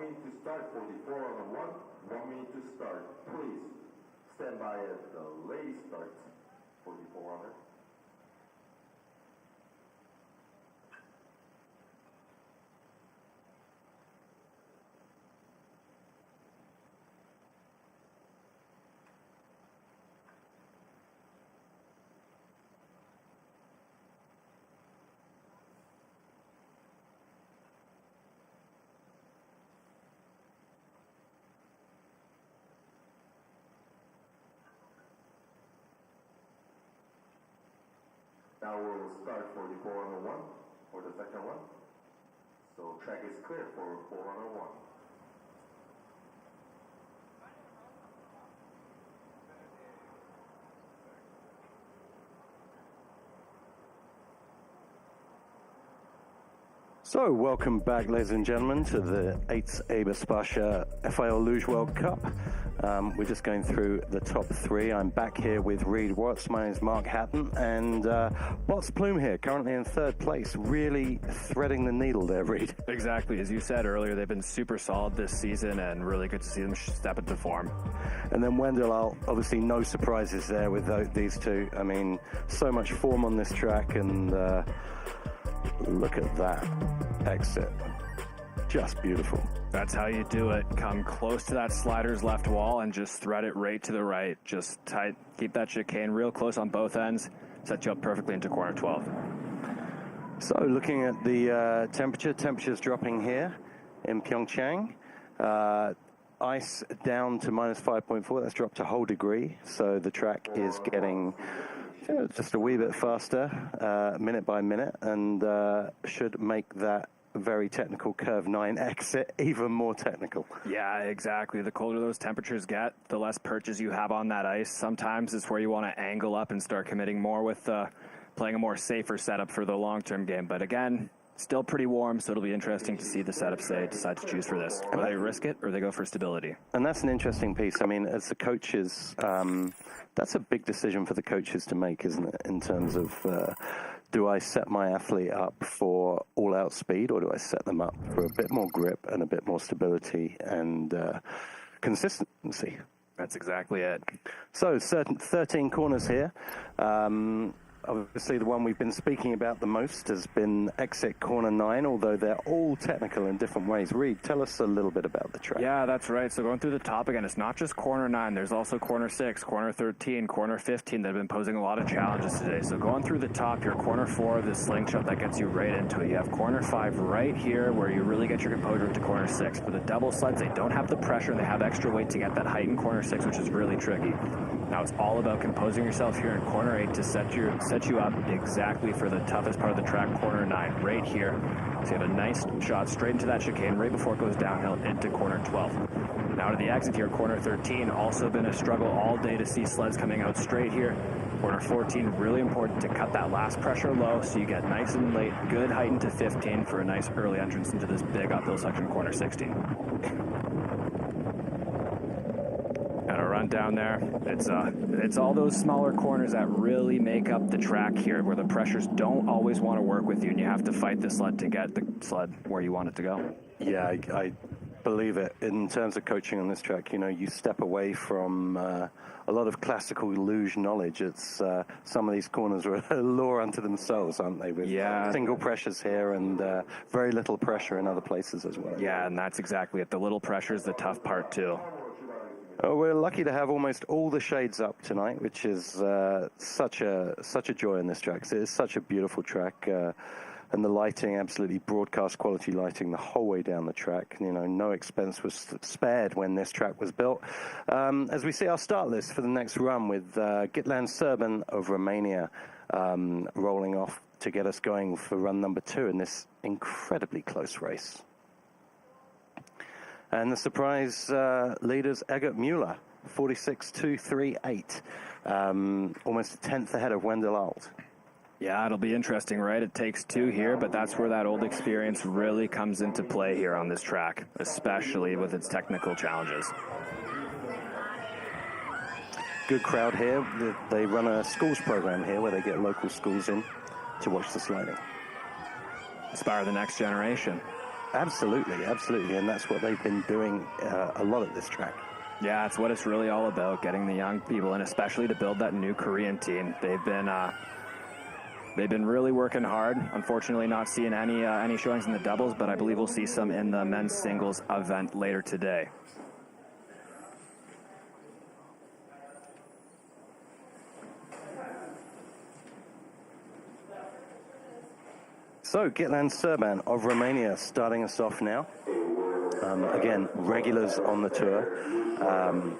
minute to start for the 4-on-1. 1 minute to start. Please stand by as the lady starts for the 4-on-1. Now we'll start for the 4-on-1, for the second one. So track is clear for 4-on-1. So, welcome back, ladies and gentlemen, to the 8th EBERSPÄCHER Luge World Cup. We're just going through the top three. I'm back here with Reed Watts. My name is Mark Hatton, and Watts Plume here, currently in third place, really threading the needle there, Reed. Exactly. As you said earlier, they've been super solid this season, and really good to see them step into form. And then Wendell, obviously no surprises there with these two. I mean, so much form on this track, and look at that exit. Just beautiful. That's how you do it. Come close to that slider's left wall and just thread it right to the right. Just tight. Keep that chicane real close on both ends. Set you up perfectly into corner 12. So looking at the temperature's dropping here in PyeongChang. Ice down to minus 5.4. That's dropped a whole degree. So the track is getting just a wee bit faster, minute by minute, and should make that very technical curve 9 exit even more technical. Yeah, exactly. The colder those temperatures get, the less perches you have on that ice. Sometimes it's where you want to angle up and start committing more with playing a more safer setup for the long-term game. But again, still pretty warm, so it'll be interesting to see the setups they decide to choose for this. Whether they risk it or they go for stability. And that's an interesting piece. I mean, as the coaches, that's a big decision for the coaches to make, isn't it? In terms of, do I set my athlete up for all-out speed, or do I set them up for a bit more grip and a bit more stability and consistency? That's exactly it. So, 13 corners here. Obviously, the one we've been speaking about the most has been exit corner 9, although they're all technical in different ways. Reed, tell us a little bit about the track. Yeah, that's right. So going through the top again, it's not just corner 9. There's also corner 6, corner 13, corner 15 that have been posing a lot of challenges today. So going through the top, your corner 4, the slingshot that gets you right into it. You have corner 5 right here where you really get your composure into corner 6. For the double sleds, they don't have the pressure and they have extra weight to get that height in corner 6, which is really tricky. Now it's all about composing yourself here in corner 8 to set you up exactly for the toughest part of the track, corner 9, right here. So you have a nice shot straight into that chicane right before it goes downhill into corner 12. Now to the exit here, corner 13, also been a struggle all day to see sleds coming out straight here. Corner 14, really important to cut that last pressure low so you get nice and late, good height into 15 for a nice early entrance into this big uphill section, corner 16. Got to run down there. It's all those smaller corners that really make up the track here, where the pressures don't always want to work with you, and you have to fight the sled to get the sled where you want it to go. Yeah, I believe it. In terms of coaching on this track, you know, you step away from a lot of classical luge knowledge. It's some of these corners are a law unto themselves, aren't they? With single pressures here and very little pressure in other places as well. Yeah, and that's exactly it. The little pressure is the tough part too. We're lucky to have almost all the shades up tonight, which is such a joy in this track. It's such a beautiful track, and the lighting, absolutely broadcast quality lighting the whole way down the track. You know, no expense was spared when this track was built. As we see our start list for the next run with Gitlan Serban of Romania rolling off to get us going for run number 2 in this incredibly close race. And the surprise leaders, Egert Mueller, 46.238, almost a tenth ahead of Wendell Alt. Yeah, it'll be interesting, right? It takes 2 here, but that's where that old experience really comes into play here on this track, especially with its technical challenges. Good crowd here. They run a schools program here where they get local schools in to watch the sliding. Inspire the next generation. Absolutely, absolutely, and that's what they've been doing a lot at this track. Yeah, it's what it's really all about, getting the young people, and especially to build that new Korean team. They've been really working hard. Unfortunately, not seeing any showings in the doubles, but I believe we'll see some in the men's singles event later today. So, Gitlan Serban of Romania starting us off now. Again, regulars on the tour.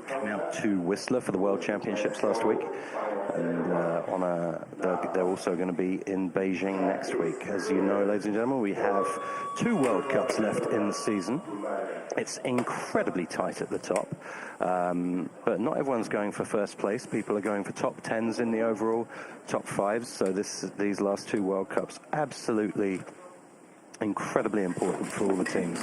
Came out to Whistler for the World Championships last week. And they're also going to be in Beijing next week. As you know, ladies and gentlemen, we have 2 World Cups left in the season. It's incredibly tight at the top. But not everyone's going for first place. People are going for top 10s in the overall, top 5s. So these last 2 World Cups, absolutely incredibly important for all the teams.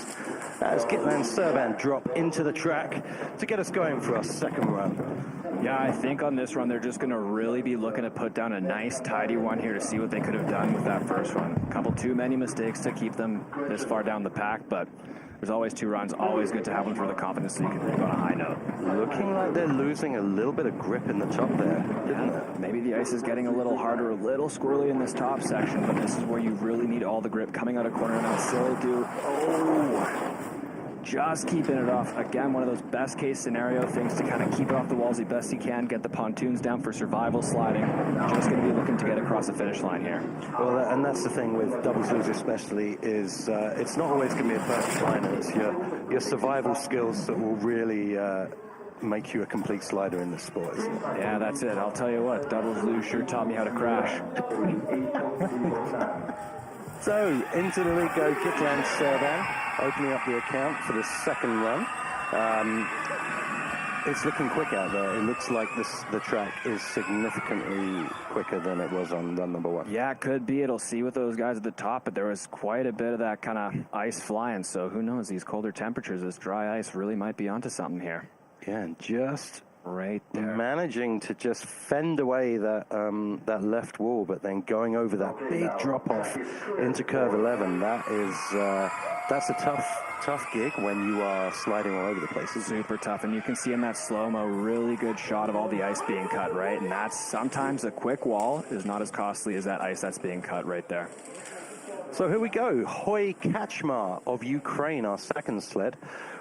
As Gitlan Serban drop into the track to get us going for our second run. Yeah, I think on this run, they're just going to really be looking to put down a nice, tidy one here to see what they could have done with that first one. A couple too many mistakes to keep them this far down the pack, but there's always 2 runs. Always good to have one for the confidence so you can leave on a high note. Looking like they're losing a little bit of grip in the top there, didn't it? Maybe the ice is getting a little harder, a little squirrely in this top section, but this is where you really need all the grip coming out of corner. Now Silly do. Oh! Just keeping it off. Again, one of those best case scenario things to kind of keep it off the walls the best you can, get the pontoons down for survival sliding. Just going to be looking to get across the finish line here. Well, and that's the thing with doubles luge especially, is it's not always going to be a perfect line. It's your survival skills that will really make you a complete slider in this sport, isn't it? Yeah, that's it. I'll tell you what, doubles luge sure taught me how to crash. So, into the lead go Gitlan Serban, opening up the account for the second run. It's looking quick out there. It looks like the track is significantly quicker than it was on run number 1. Yeah, it could be. It'll see with those guys at the top, but there was quite a bit of that kind of ice flying, so who knows, these colder temperatures, this dry ice really might be onto something here. Yeah, and just right there, managing to just fend away that left wall, but then going over that big drop off into curve 11. That's a tough gig when you are sliding all over the place. Super tough, and you can see in that slow-mo, really good shot of all the ice being cut, right? And that's sometimes a quick wall is not as costly as that ice that's being cut right there. So here we go, Hoy Kachmar of Ukraine, our second sled,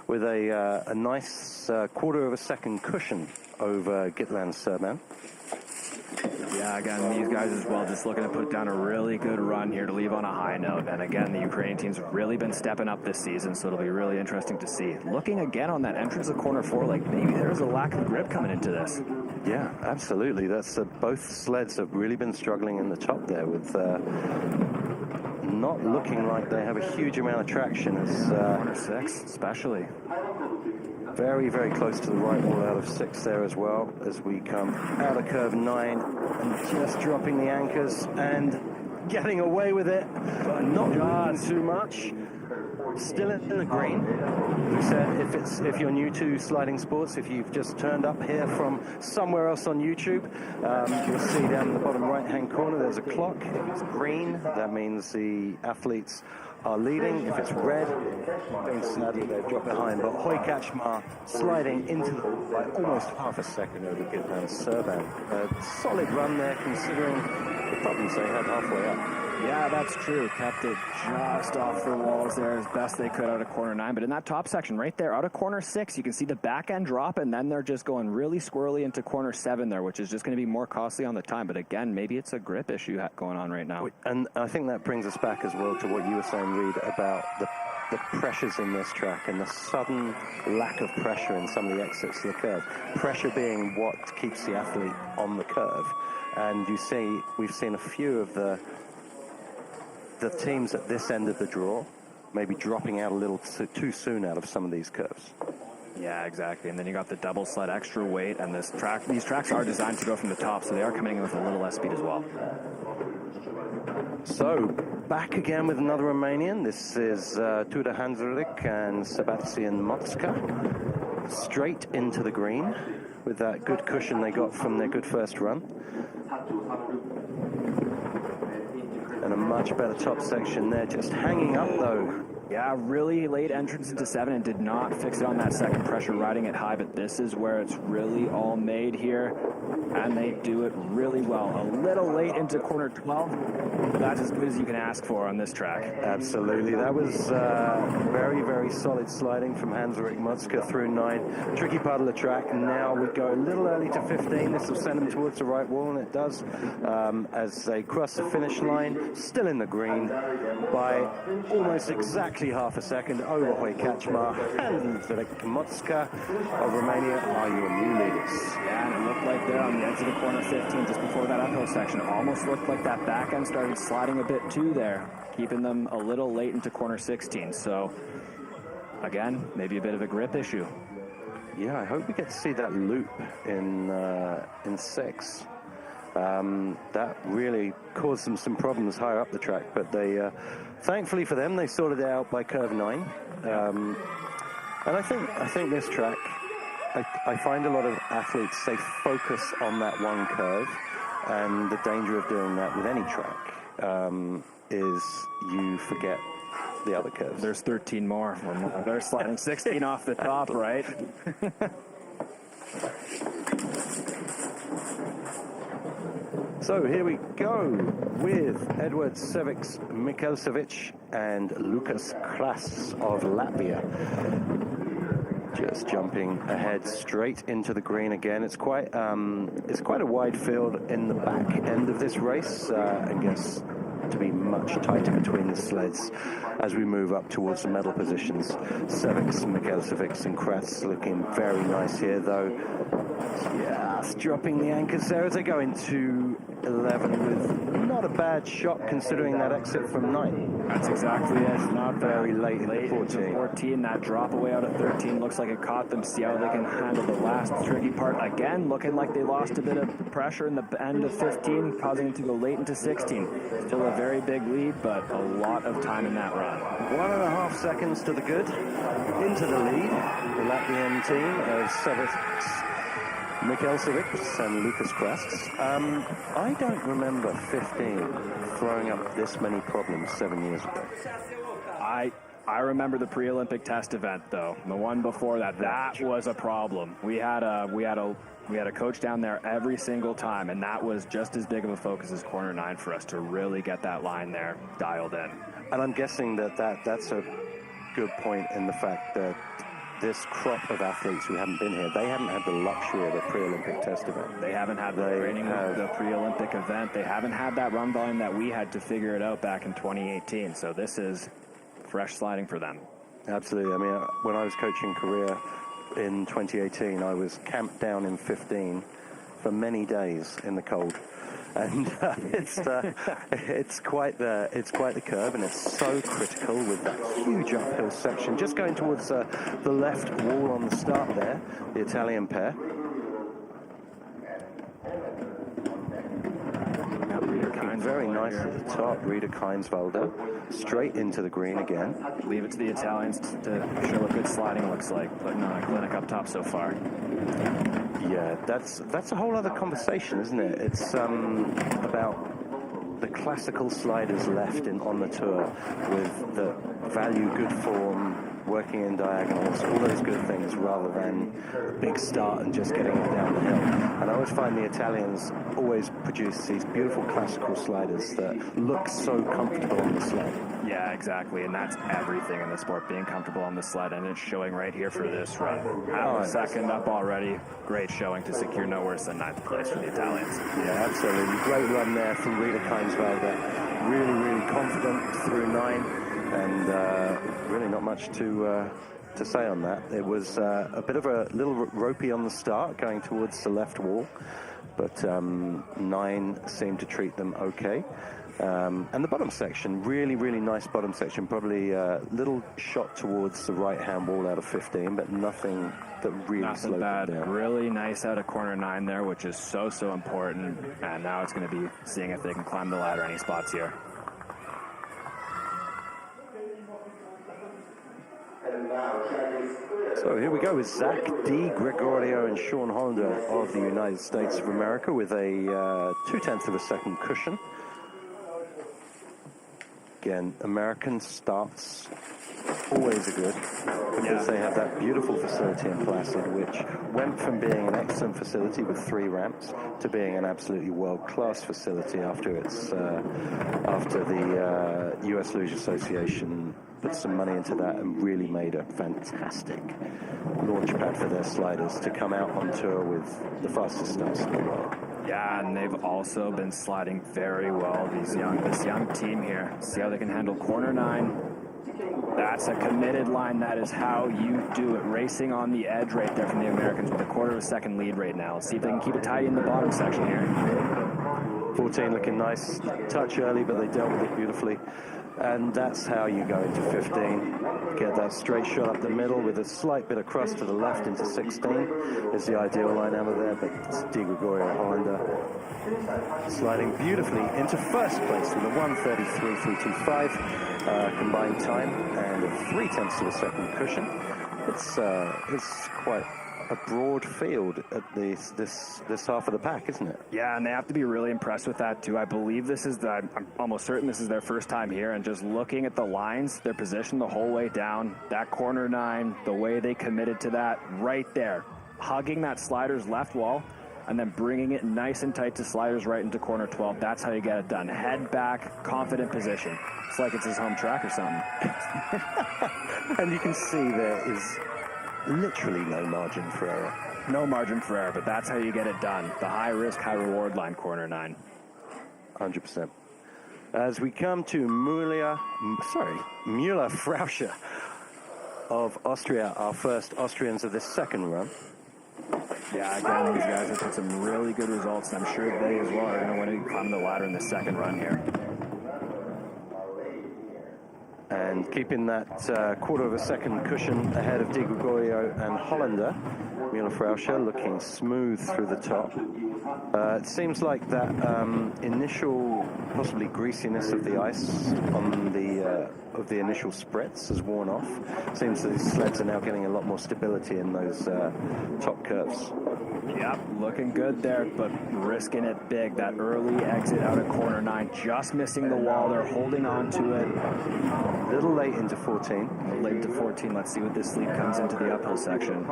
with a nice quarter of a second cushion over Gitlan Serban. Yeah, again, these guys as well, just looking to put down a really good run here to leave on a high note. And again, the Ukrainian team's really been stepping up this season, so it'll be really interesting to see. Looking again on that entrance of corner 4, like maybe there's a lack of grip coming into this. Yeah, absolutely. That's both sleds have really been struggling in the top there with not looking like they have a huge amount of traction as corner 6 especially. Very, very close to the right wall out of 6 there as well, as we come out of curve 9 and just dropping the anchors and getting away with it, but not moving too much. Still in the green. We said if you're new to sliding sports, if you've just turned up here from somewhere else on YouTube, you'll see down in the bottom right-hand corner there's a clock. If it's green, that means the athletes are leading. If it's red, then sadly they've dropped behind. But Hoy Kachmar sliding into the by almost half a second over Gitlan Serban. A solid run there, considering the problems they had halfway up. Yeah, that's true. Kept it just off the walls there as best they could out of corner 9. But in that top section right there, out of corner 6, you can see the back end drop, and then they're just going really squirrely into corner 7 there, which is just going to be more costly on the time. But again, maybe it's a grip issue going on right now. And I think that brings us back as well to what you were saying, Reed, about the pressures in this track and the sudden lack of pressure in some of the exits to the curve. Pressure being what keeps the athlete on the curve. And we've seen a few of the teams at this end of the draw maybe dropping out a little too soon out of some of these curves. Yeah, exactly. And then you got the double sled extra weight, and these tracks are designed to go from the top, so they are coming in with a little less speed as well. So back again with another Romanian. This is Tudor Hanzelic and Sebastian Motska, straight into the green with that good cushion they got from their good first run. And a much better top section there, just hanging up though Yeah, really late entrance into 7 and did not fix it on that second pressure, riding it high, but this is where it's really all made here, and they do it really well. A little late into corner 12, but that's as good as you can ask for on this track. Absolutely. That was very, very solid sliding from Hans-Ulrich Mutzke through 9. Tricky part of the track. Now we go a little early to 15. This will send them towards the right wall, and it does. As they cross the finish line, still in the green by almost exactly half a second over Hoy Kaczmar and Hans-Ulrich Mutzke of Romania are your new leaders. Yeah, and it looked like they're on the edge of the corner 15 just before that uphill section. Almost looked like that back end started sliding a bit too there, keeping them a little late into corner 16. So, again, maybe a bit of a grip issue. Yeah, I hope we get to see that loop in 6. That really caused them some problems higher up the track, but they, thankfully for them, they sorted it out by curve 9. And I think this track, I find a lot of athletes, they focus on that one curve, and the danger of doing that with any track is you forget the other curves. There's 13 more. They're sliding 16 off the top, right? So here we go with Edward Seviks Mikelsevic and Lukas Kras of Latvia. Just jumping ahead straight into the green again. It's quite a wide field in the back end of this race, and gets to be much tighter between the sleds as we move up towards the medal positions. Seviks, Mikelsevic and Kras looking very nice here, though. Just dropping the anchors there as they go into 11 with not a bad shot considering that exit from 9. That's exactly it. Not very late in the 14. 14. That drop away out of 13 looks like it caught them. See how they can handle the last tricky part. Again, looking like they lost a bit of pressure in the end of 15, causing them to go late into 16. Still a very big lead, but a lot of time in that run. 1.5 seconds to the good. Into the lead, the Latvian team of Seviks, Mikelsevic and Lukas Kras. I don't remember 15 throwing up this many problems 7 years ago. I remember the pre-Olympic test event though. The one before that was a problem. We had a coach down there every single time, and that was just as big of a focus as corner 9 for us to really get that line there dialed in. And I'm guessing that's a good point in the fact that this crop of athletes who haven't been here, they haven't had the luxury of a pre-Olympic test event. They haven't had the training of the pre-Olympic event. They haven't had that run volume that we had to figure it out back in 2018. So this is fresh sliding for them. Absolutely. I mean, when I was coaching Korea in 2018, I was camped down in 15 for many days in the cold. And it's quite the curve, and it's so critical with that huge uphill section. Just going towards the left wall on the start there, the Italian pair. Very nice at the top, Rita Keinswalder. Straight into the green again. Leave it to the Italians to show what good sliding looks like. Putting on a clinic up top so far. Yeah, that's a whole other conversation, isn't it? It's about the classical sliders left on the tour with the value good form, working in diagonals, all those good things, rather than a big start and just getting it down the hill. And I always find the Italians always produce these beautiful classical sliders that look so comfortable on the sled. Yeah, exactly, and that's everything in the sport, being comfortable on the sled, and it's showing right here for this run. Second up already, great showing to secure no worse than 9th place for the Italians. Yeah, absolutely. Great run there from Rita Keinswalder. Really, really confident through 9. And really not much to say on that. It was a bit of a little ropey on the start, going towards the left wall, but 9 seemed to treat them okay. And the bottom section, really, really nice bottom section, probably a little shot towards the right-hand wall out of 15, but nothing that really slowed them down. Really nice out of corner 9 there, which is so important, and now it's going to be seeing if they can climb the ladder any spots here. So here we go with Zach D. Gregorio and Sean Honda of the United States of America with a 0.2 of a second cushion. again, American starts always are good because they have that beautiful facility in Placid, which went from being an excellent facility with 3 ramps to being an absolutely world-class facility after the U.S. Luge Association put some money into that and really made a fantastic launch pad for their sliders to come out on tour with the fastest starts in the world. Yeah, and they've also been sliding very well, this young team here. See how they can handle corner 9. That's a committed line. That is how you do it. Racing on the edge right there from the Americans with a quarter of a second lead right now. Let's see if they can keep it tight in the bottom section here. 14 looking nice. Touch early, but they dealt with it beautifully. And that's how you go into 15. Get that straight shot up the middle with a slight bit of crust to the left into 16 is the ideal line out of there, but it's Di Gregorio Hollander sliding beautifully into first place with a 1:33.325 combined time and a 0.3 of a second cushion. It's quite a broad field at this half of the pack, isn't it? Yeah, and they have to be really impressed with that too. I believe I'm almost certain this is their first time here, and just looking at the lines, their position the whole way down, that corner 9, the way they committed to that right there, hugging that slider's left wall, and then bringing it nice and tight to sliders right into corner 12. That's how you get it done. Head back, confident position. It's like it's his home track or something. And you can see there is literally no margin for error. No margin for error, but that's how you get it done. The high risk, high reward line, corner 9. 100%. As we come to Müller-Frauscher of Austria, our first Austrians of this second run. Yeah, again, these guys have put some really good results, and I'm sure they as well are going to win and climb the ladder in the second run here. And keeping that quarter of a second cushion ahead of Di Gregorio and Hollander. Müller-Frauscher looking smooth through the top. It seems like that initial, possibly greasiness of the ice on of the initial spritz has worn off. Seems that these sleds are now getting a lot more stability in those top curves. Yep, looking good there, but risking it big. That early exit out of corner 9, just missing the wall. They're holding on to it. A little late into 14. A little late into 14. Let's see what this lead comes into the uphill section.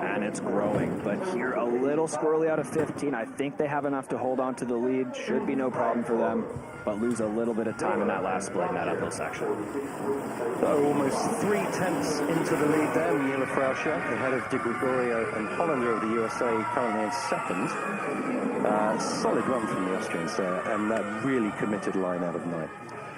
And it's growing, but here a little squirrely out of 15. I think they have enough to hold on to the lead. Should be no problem for them, but lose a little bit of time in that last split in that uphill section. So almost 0.3 into the lead there. Müller-Frauscher ahead of Di Gregorio and Hollander of the USA currently in second. Solid run from the Austrians there, and that really committed line out of 9.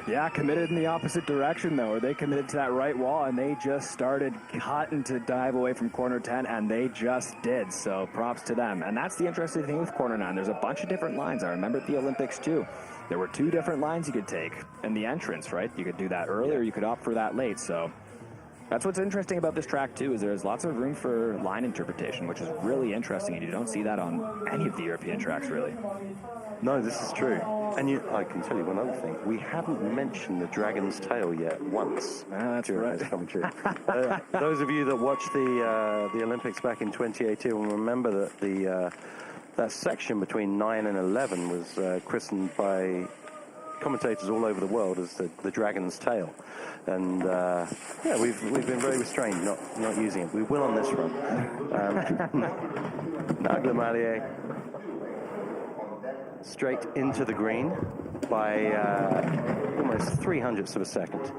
Yeah, committed in the opposite direction, though. Or they committed to that right wall, and they just started cutting to dive away from corner 10, and they just did. So props to them. And that's the interesting thing with corner 9. There's a bunch of different lines. I remember at the Olympics, too. There were 2 different lines you could take in the entrance, right? You could do that early, or you could opt for that late. So that's what's interesting about this track, too, is there's lots of room for line interpretation, which is really interesting, and you don't see that on any of the European tracks, really. No, this is true. And I can tell you one other thing. We haven't mentioned the Dragon's Tail yet once. That's right. This commentary. Those of you that watched the Olympics back in 2018 will remember that that section between 9 and 11 was christened by commentators all over the world as the Dragon's Tail. And yeah, we've been very restrained not using it. We will on this run. Nagle Mallier straight into the green by almost 0.03 of a second,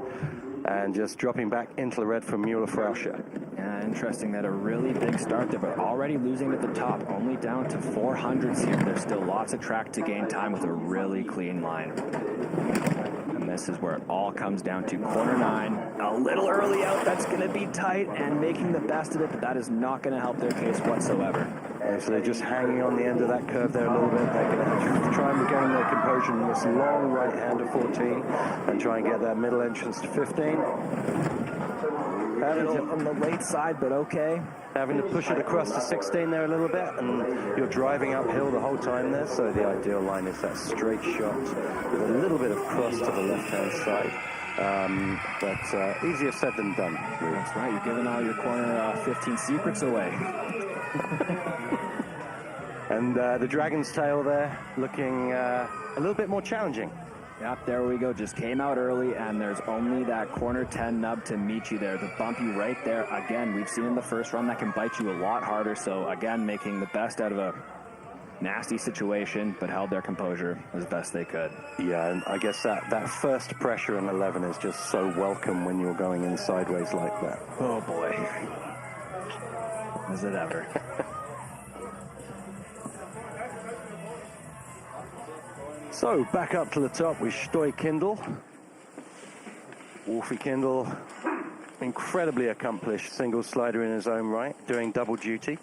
and just dropping back into the red from Müller-Frauscher. Yeah, interesting that a really big start there, but already losing at the top, only down to 400s here. There's still lots of track to gain time with a really clean line. And this is where it all comes down to corner 9. A little early out, that's going to be tight, and making the best of it, but that is not going to help their case whatsoever. So they're just hanging on the end of that curve there a little bit. They're going to have to try and regain their composure in this long right hand of 14 and try and get that middle entrance to 15. On the late side, but okay. Having to push it across to 16 there a little bit, and you're driving uphill the whole time there, so the ideal line is that straight shot with a little bit of cross to the left-hand side. But easier said than done. That's right, you're giving all your corner 15 secrets away. And the Dragon's Tail there looking a little bit more challenging Yep, there we go. Just came out early, and there's only that corner 10 nub to meet you there, to bump you right there. Again, we've seen in the first run that can bite you a lot harder. So again, making the best out of a nasty situation, but held their composure as best they could. Yeah, and I guess that first pressure in 11 is just so welcome when you're going in sideways like that. Oh boy. Is it ever? So, back up to the top with Stoy Kindle. Wolfie Kindle, incredibly accomplished single slider in his own right, doing double duty,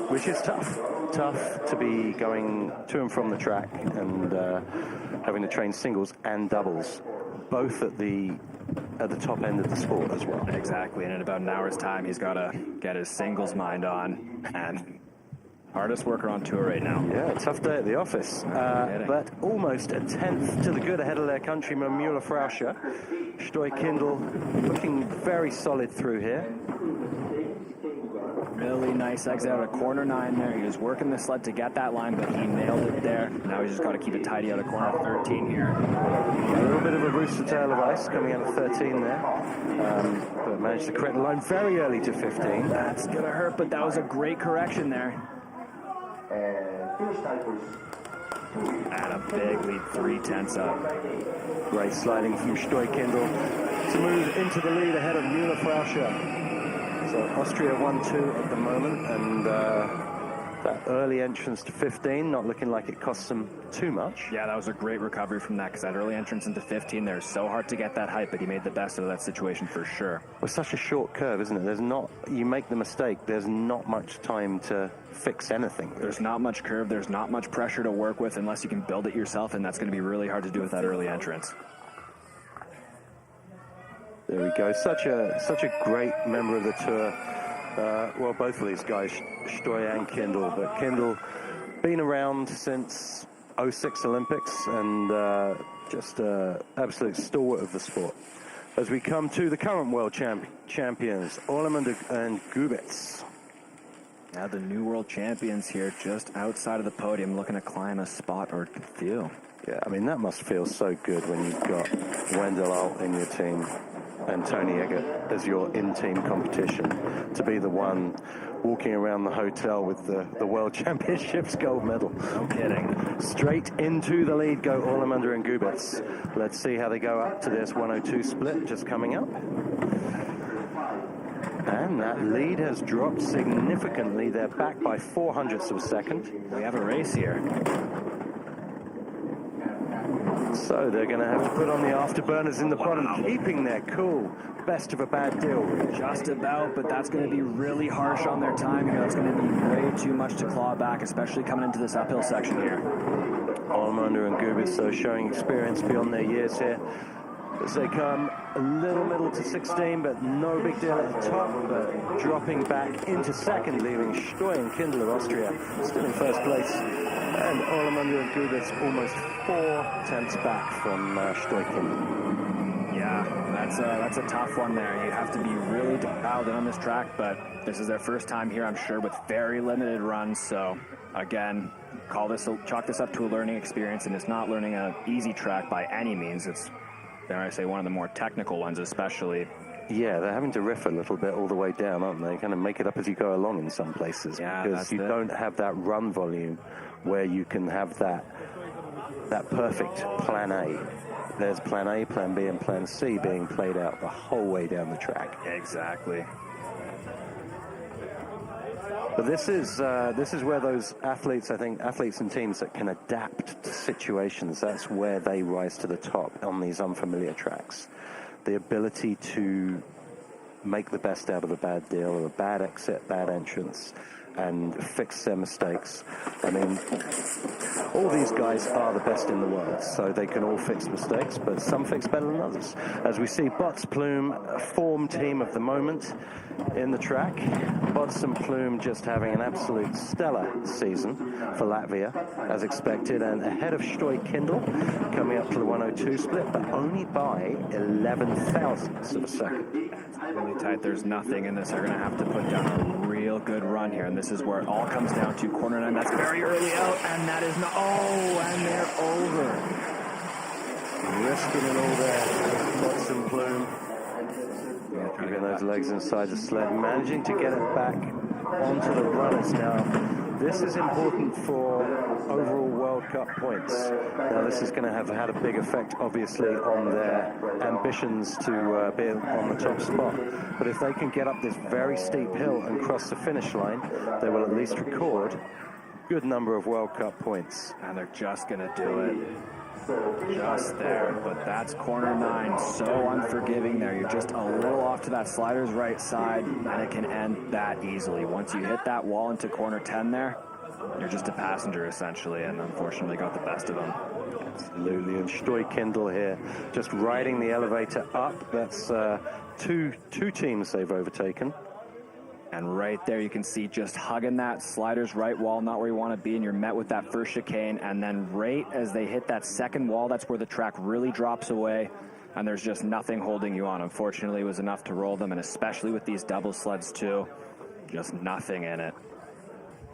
which is tough. Tough to be going to and from the track and having to train singles and doubles, both at the top end of the sport as well. Exactly, and in about an hour's time, he's got to get his singles mind on, and hardest worker on tour right now. Yeah, tough day at the office. But almost a tenth to the good ahead of their countryman, Müller Frauscher. Stoy Kindle looking very solid through here. Really nice exit out of corner 9 there. He was working the sled to get that line, but he nailed it there. Now he's just got to keep it tidy out of corner 13 here. A little bit of a rooster tail of ice coming out of 13 there. But managed to correct the line very early to 15. That's going to hurt, but that was a great correction there. And finish time, please. And a big lead, 3/10 up. Great sliding from Stoy Kindle to move into the lead ahead of Müller Frauscher. So Austria 1-2 at the moment, and that early entrance to 15 not looking like it costs them too much. Yeah, that was a great recovery from that, because that early entrance into 15 there is so hard to get that height, but he made the best of that situation for sure. Well, it's such a short curve, isn't it? You make the mistake, there's not much time to fix anything. There's not much curve, there's not much pressure to work with unless you can build it yourself, and that's going to be really hard to do with that early entrance. There we go. Such a great member of the tour. Well, both of these guys, Stoy and Kindle, but Kindle been around since 06 Olympics and just absolute stalwart of the sport. As we come to the current world champions, Orlemund and Gubitz. Now the new world champions here, just outside of the podium, looking to climb a spot or few. Yeah, I mean, that must feel so good when you've got Wendell Alt in your team and Tony Eggert as your in-team competition, to be the one walking around the hotel with the World Championships gold medal. No kidding. Straight into the lead go Orlemund and Gubitz. Let's see how they go up to this 102 split just coming up. And that lead has dropped significantly. They're back by 0.04 of a second. We have a race here. So they're going to have to put on the afterburners in the bottom, keeping their cool. Best of a bad deal. Just about, but that's going to be really harsh on their time here. That's going to be way too much to claw back, especially coming into this uphill section here. Orlemund and Gubitz, so showing experience beyond their years here. As they come a little middle to 16, but no big deal at the top, but dropping back into second, leaving Stoy and Kindle of Austria still in first place. And Orlemund and Gubitz almost 4/10 back from Stoy Kindle. Yeah, that's a tough one there. You have to be really dialed in on this track, but this is their first time here, I'm sure, with very limited runs. So again, chalk this up to a learning experience, and it's not learning an easy track by any means. It's, dare I say, one of the more technical ones, especially. Yeah, they're having to riff a little bit all the way down, aren't they? Kind of make it up as you go along in some places, yeah, because you don't have that run volume where you can have that perfect plan A. There's plan A, plan B, and plan C being played out the whole way down the track. Exactly. But this is where those athletes, I think, athletes and teams that can adapt to situations, that's where they rise to the top on these unfamiliar tracks. The ability to make the best out of a bad deal or a bad exit, bad entrance, and fix their mistakes. I mean, all these guys are the best in the world, so they can all fix mistakes, but some fix better than others. As we see Bots Plume, form team of the moment in the track. Bots and Plume just having an absolute stellar season for Latvia, as expected, and ahead of Stoy Kindle, coming up to the 102 split, but only by 11 thousandths of a second. Really tight. There's nothing in this. They're going to have to put down a real good run here, and this is where it all comes down to. Corner 9, that's very early out, and that is not, and they're over. Risking it all there. Lots and Plume. Keeping those legs inside the sled, managing to get it back onto the runners now. This is important for overall World Cup points. Now, this is going to have had a big effect, obviously, on their ambitions to be on the top spot. But if they can get up this very steep hill and cross the finish line, they will at least record a good number of World Cup points. And they're just going to do it. Just there, but that's corner 9, so unforgiving there. You're just a little off to that slider's right side, and it can end that easily. Once you hit that wall into corner 10 there, you're just a passenger, essentially, and unfortunately got the best of them. Absolutely, and Stoy Kindle here, just riding the elevator up. That's two teams they've overtaken. And right there, you can see just hugging that slider's right wall, not where you want to be, and you're met with that first chicane. And then right as they hit that second wall, that's where the track really drops away, and there's just nothing holding you on. Unfortunately, it was enough to roll them, and especially with these double sleds too, just nothing in it.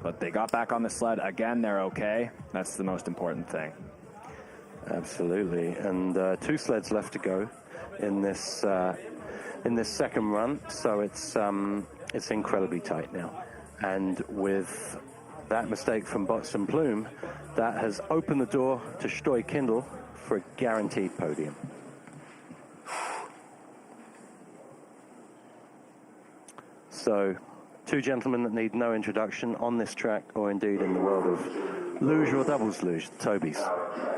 But they got back on the sled. Again, they're okay. That's the most important thing. Absolutely, and 2 sleds left to go in this second run, so it's incredibly tight now. And with that mistake from Bots and Plume, that has opened the door to Stoy Kindle for a guaranteed podium. So, 2 gentlemen that need no introduction on this track, or indeed in the world of luge or doubles luge, the Tobys.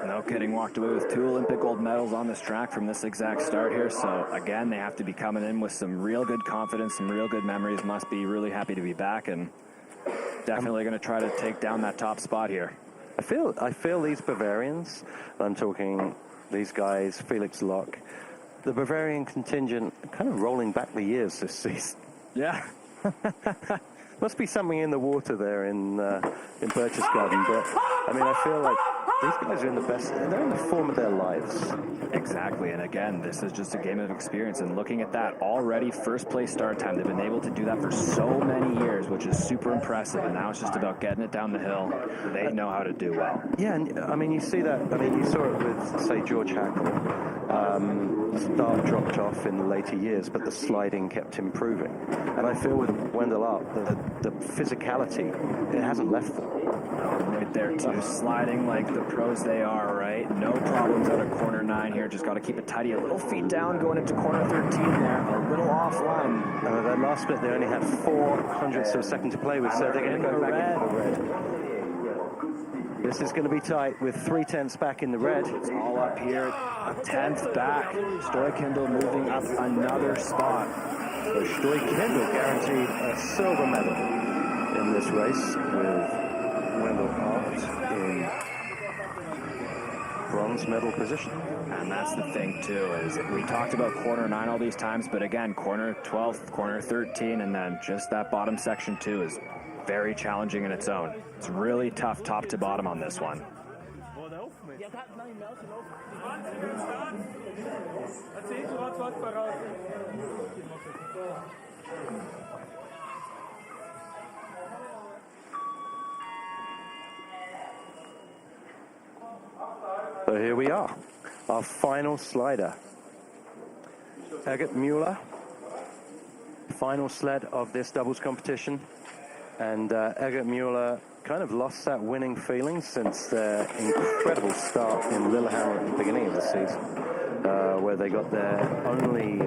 No kidding, walked away with 2 Olympic gold medals on this track from this exact start here. So again, they have to be coming in with some real good confidence, some real good memories. Must be really happy to be back, and definitely going to try to take down that top spot here. I feel these Bavarians, I'm talking these guys, Felix Locke, the Bavarian contingent, kind of rolling back the years this season. Yeah. Must be something in the water there in Berchtesgaden, but I mean, I feel like these guys are in the best, they're in the form of their lives. Exactly, and again, this is just a game of experience, and looking at that already, first place start time, they've been able to do that for so many years, which is super impressive, and now it's just about getting it down the hill. They know how to do well. Yeah, and I mean, you see that, I mean, you saw it with, say, George Hackle. The start dropped off in the later years, but the sliding kept improving. And I feel with Wendell Art, the physicality, it hasn't left them. Right there, too, sliding like the pros they are, right? No problems out of corner 9 here. Just got to keep it tidy. A little feet down going into corner 13 there. A little offline. That last bit, they only had 400ths of a second to play with, so they're going to go back into the red. This is going to be tight with 3/10 back in the red. It's all up here. A 10th back. Stoy Kindle moving up another spot. So Stoy Kindle guaranteed a silver medal in this race, with Wendell Art in bronze medal position. And that's the thing, too, is we talked about corner 9 all these times, but again, corner 12, corner 13, and then just that bottom section, too, is very challenging in its own. It's really tough top to bottom on this one. So here we are, our final slider. Egert Mueller, final sled of this doubles competition. And Egert Mueller kind of lost that winning feeling since their incredible start in Lillehammer at the beginning of the season, where they got their only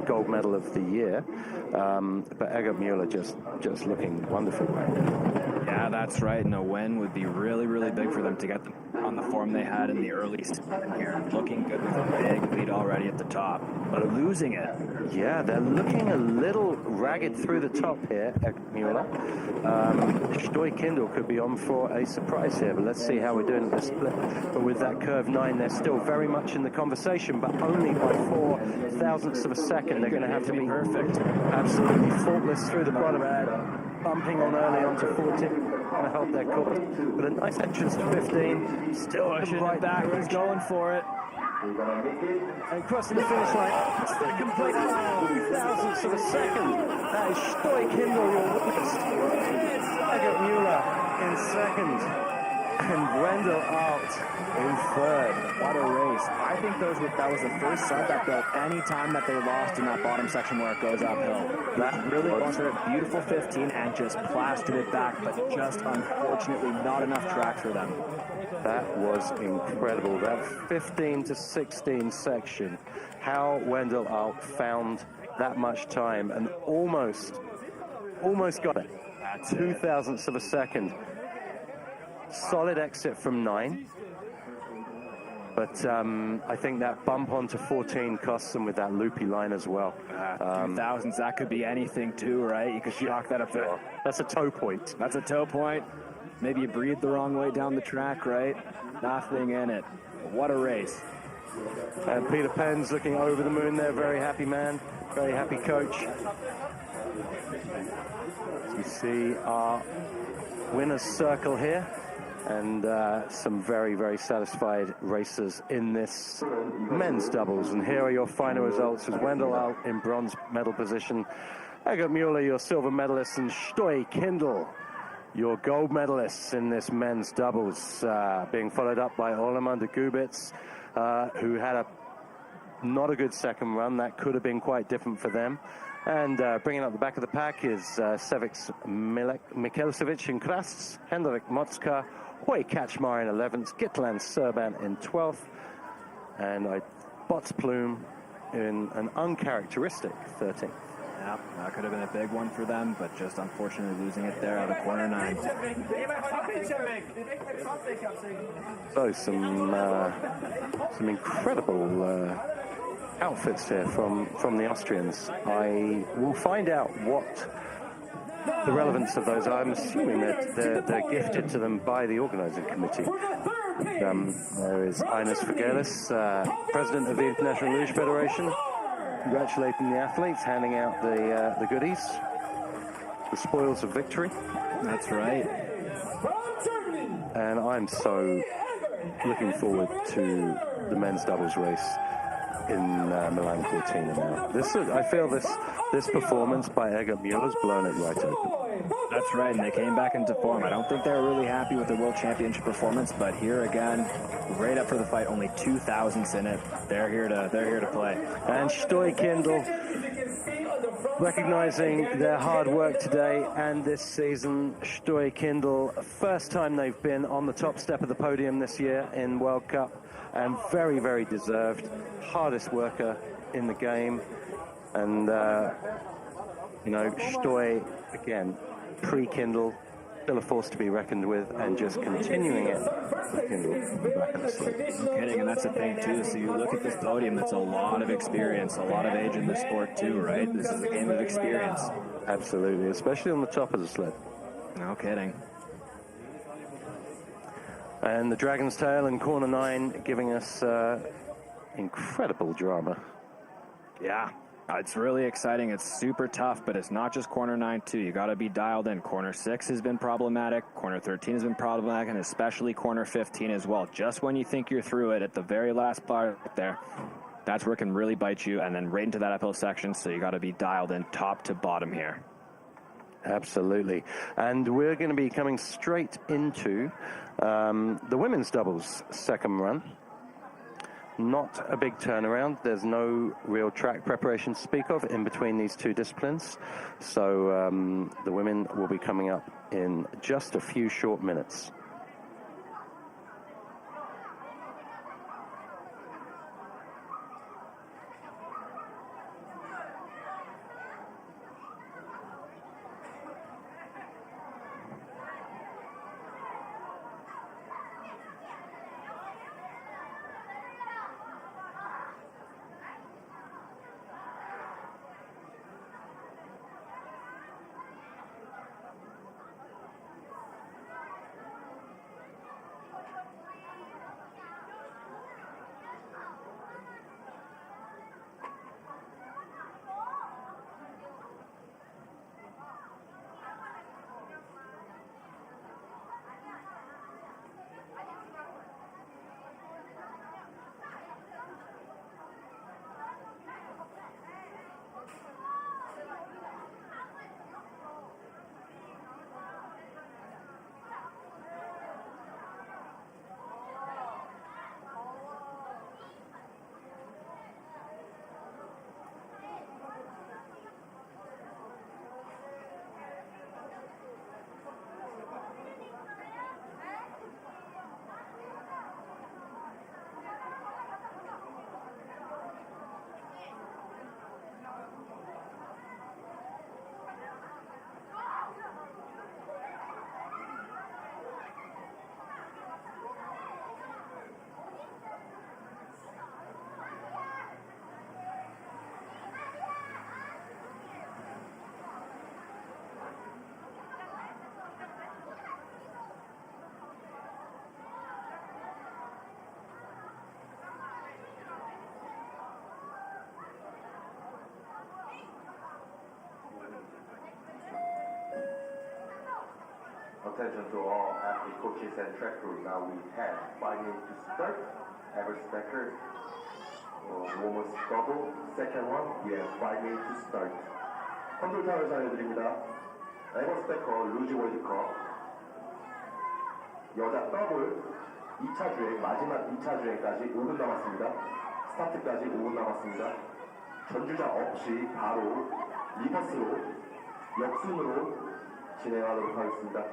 gold medal of the year. But Egert Mueller just looking wonderful right now. Yeah, that's right. And a win would be really, really big for them to get them on the form they had in the early season here. Looking good with a big lead already at the top, but losing it. Yeah, they're looking a little ragged through the top here, Egert Mueller. Stoy Kindle could be on for a surprise here, but let's see how we're doing at this split. But with that curve 9, they're still very much in the conversation, but only by 4/1000ths of a second. They're going to have to be perfect. Absolutely faultless through the bottom end. Bumping on early onto 14, going to help their cause. But a nice entrance to 15, still pushing it back, he's going for it. We're gonna make it. And crossing the finish line. Second place, 2,000ths of a second. That is Stoy Kindle, your winners. Egert Mueller in second. And Wendell out in third. What a race. I think that was the first sub that built any time that they lost in that bottom section where it goes uphill. That really was a beautiful 15 and just plastered it back, but just unfortunately not enough track for them. That was incredible. That 15 to 16 section, how Wendell out found that much time and almost got it. 2,000ths of a second. Solid exit from 9. But I think that bump onto 14 costs them with that loopy line as well. 2,000s, that could be anything too, right? You could chalk that up there. That's a toe point. That's a toe point. Maybe you breathed the wrong way down the track, right? Nothing in it. What a race. And Peter Penn's looking over the moon there. Very happy man. Very happy coach. As you see our winner's circle here. And some very, very satisfied racers in this men's doubles. And here are your final results with Wendell out in bronze medal position. Egert Mueller, your silver medalist, and Stoy Kindle, your gold medalists in this men's doubles, being followed up by Orlando Gubitz, who had not a good second run. That could have been quite different for them. And bringing up the back of the pack is Cevic Mikhelsevic in Krasts, Hendrik Motska, Hoy Kaczmar in 11th, Gitland Serban in 12th, and Bots Plume in an uncharacteristic 13th. Yeah, that could have been a big one for them, but just unfortunately losing it there out of corner 9. So some incredible outfits here from the Austrians. I will find out what the relevance of those are. I'm assuming that they're gifted to them by the organising committee. There is Ines Vergelis, president of the International Luge Federation, congratulating the athletes, handing out the goodies, the spoils of victory. That's right. And I'm so looking forward to the men's doubles race in Milan Cortina now. I feel this performance by Egert Mueller's blown it right open. That's right, and they came back into form. I don't think they were really happy with their World Championship performance, but here again, right up for the fight, only 2,000ths in it. They're here to play. And Stoy Kindle, recognizing their hard work today and this season. Stoy Kindle, first time they've been on the top step of the podium this year in World Cup, and very, very deserved. Hardest worker in the game. And, Stoy, again, pre-Kindle, still a force to be reckoned with, and just continuing it with Kindle back in the slip. No kidding, and that's the thing, too. So you look at this podium, that's a lot of experience, a lot of age in the sport, too, right? This is a game of experience. Absolutely, especially on the top of the sled. No kidding. And the Dragon's Tail in corner 9 giving us incredible drama. Yeah, it's really exciting. It's super tough, but it's not just corner 9 too. You got to be dialed in. Corner 6 has been problematic. Corner 13 has been problematic, and especially corner 15 as well. Just when you think you're through it, at the very last part there, that's where it can really bite you, and then right into that uphill section. So you got to be dialed in top to bottom here. Absolutely. And we're going to be coming straight into the women's doubles second run. Not a big turnaround. There's no real track preparation to speak of in between these two disciplines. So the women will be coming up in just a few short minutes. attention to all athlete coaches and track crew. Now we have 5 minutes to start. EBERSPÄCHER women's double. Second one, we have 5 minutes to start. 컨트롤 타워에서 알려드립니다. 에버스패커 루즈 월드컵 여자 더블 2차 주행, 마지막 2차 주행까지 5분 남았습니다. 스타트까지 5분 남았습니다. 전주자 없이 바로 리버스로 역순으로 진행하도록 하겠습니다.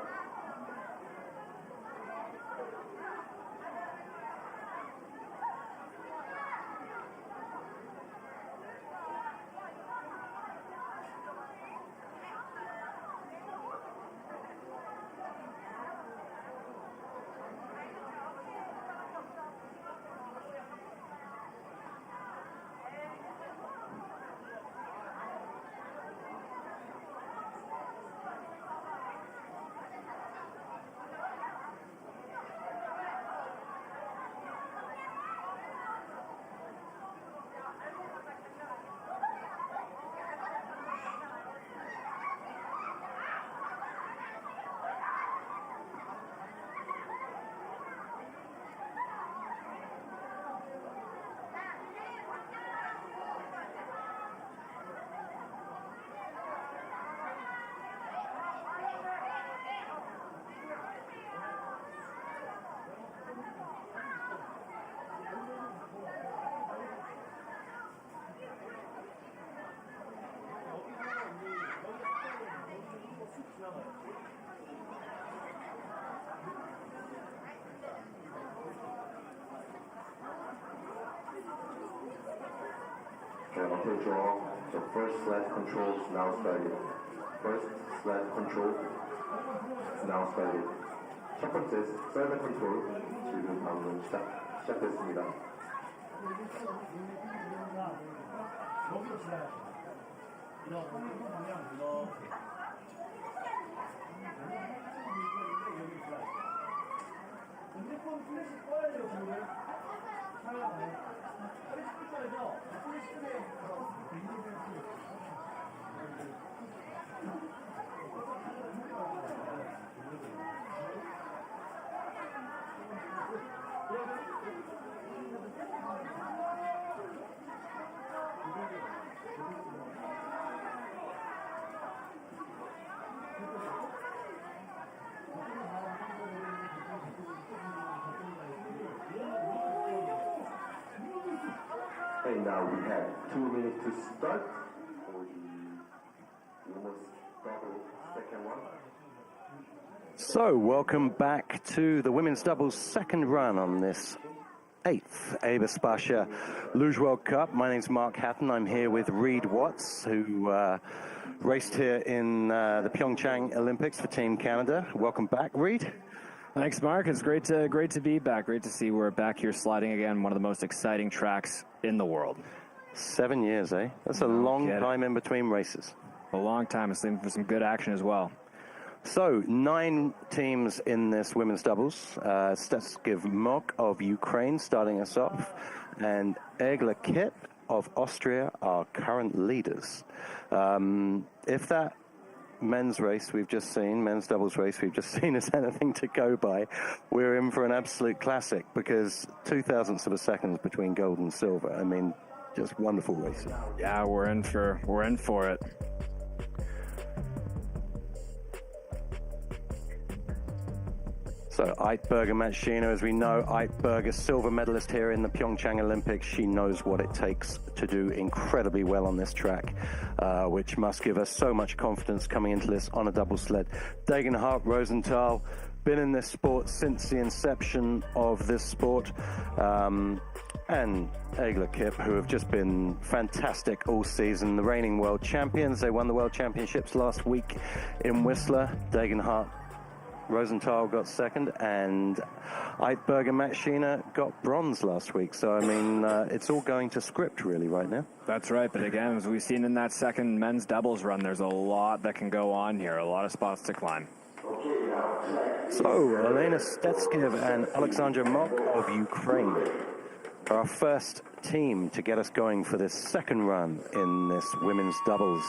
Okay, draw. The first sled control is now started. First sled control is now started. 첫 번째 슬ed 컨트롤 지금 방금 시작됐습니다. And now we have 2 minutes to start for the women's double second one. So, welcome back to the women's doubles second run on this 8th EBERSPÄCHER Luge World Cup. My name's Mark Hatton. I'm here with Reed Watts, who raced here in the PyeongChang Olympics for Team Canada. Welcome back, Reed. Thanks, Mark. It's great to be back. Great to see we're back here sliding again. One of the most exciting tracks in the world. 7 years, eh? That's a long time in between races. A long time. It's looking for some good action as well. So, 9 teams in this women's doubles. Let's give Mok of Ukraine starting us off, and Egla Kip of Austria are current leaders. If that men's race we've just seen, men's doubles race we've just seen, is anything to go by, we're in for an absolute classic, because 0.02 of a second between gold and silver. I mean, just wonderful racing. Yeah, we're in for it. So Eidberger Matschina, as we know, Eidberger, silver medalist here in the PyeongChang Olympics. She knows what it takes to do incredibly well on this track, which must give us so much confidence coming into this on a double sled. Degenhardt Rosenthal, been in this sport since the inception of this sport. And Egla Kip, who have just been fantastic all season. The reigning world champions. They won the world championships last week in Whistler. Degenhardt Rosenthal got second, and Eidberger Matschina got bronze last week. So, I mean, it's all going to script, really, right now. That's right. But again, as we've seen in that second men's doubles run, there's a lot that can go on here, a lot of spots to climb. So, Elena Stetskev and Alexandra Mok of Ukraine are our first team to get us going for this second run in this women's doubles.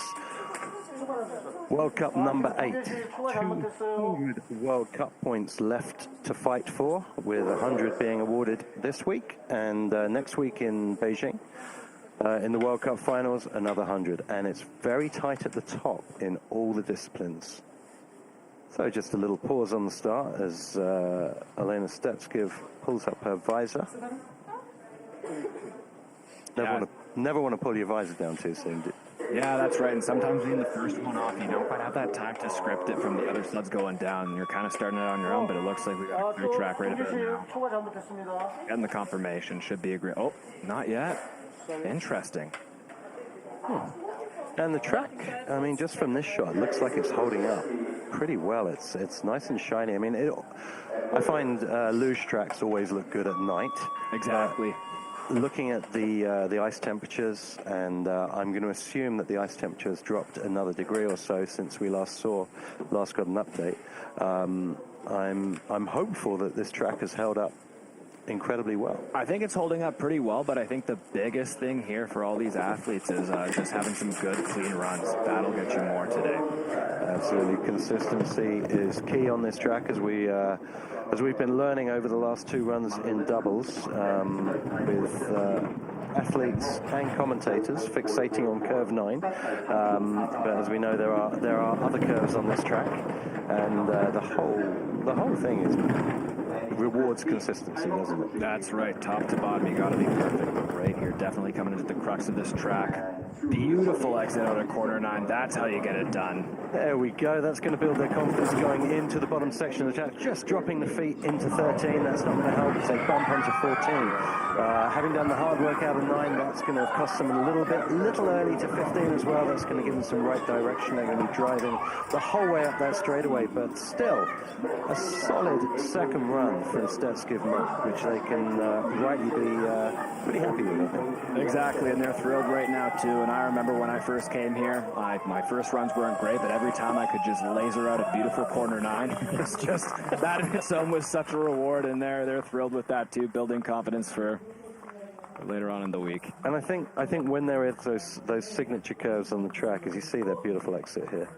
World Cup number 8. 200 World Cup points left to fight for, with 100 being awarded this week, and next week in Beijing. In the World Cup finals, another 100, and it's very tight at the top in all the disciplines. So just a little pause on the start as Elena Stetskiv pulls up her visor. Never want to pull your visor down too soon. Yeah, that's right. And sometimes being the first one off, you don't quite have that time to script it from the other studs going down. And you're kind of starting it on your own, but it looks like we got a clear track right about now. Getting the confirmation should be a great. Oh, not yet. Interesting. And the track, I mean, just from this shot, looks like it's holding up pretty well. It's nice and shiny. I mean, I find luge tracks always look good at night. Exactly. Looking at the ice temperatures, and I'm going to assume that the ice temperature has dropped another degree or so since we last got an update. I'm hopeful that this track has held up incredibly well. I think it's holding up pretty well, but I think the biggest thing here for all these athletes is just having some good, clean runs. That'll get you more today. Absolutely. Consistency is key on this track, as we've been learning over the last 2 runs in doubles, with athletes and commentators fixating on curve 9. But as we know, there are other curves on this track, and the whole thing rewards consistency, doesn't it? That's right. Top to bottom, you got to be perfect. But right here, definitely coming into the crux of this track. Beautiful exit out of corner 9. That's how you get it done. There we go. That's going to build their confidence going into the bottom section of the track. Just dropping the feet into 13. That's not going to help. It's a bump onto 14. Having done the hard work out of 9, that's going to cost them a little early to 15 as well. That's going to give them some right direction. They're going to be driving the whole way up that straightaway, but still a solid second run for Stetskiv, which they can rightly be pretty happy with, I think. Exactly, and they're thrilled right now too. And I remember when I first came here, my first runs weren't great, but every time I could just laser out a beautiful corner 9, it's just that in its own was such a reward, and they're thrilled with that too, building confidence for later on in the week. And I think when there is those signature curves on the track, as you see that beautiful exit here,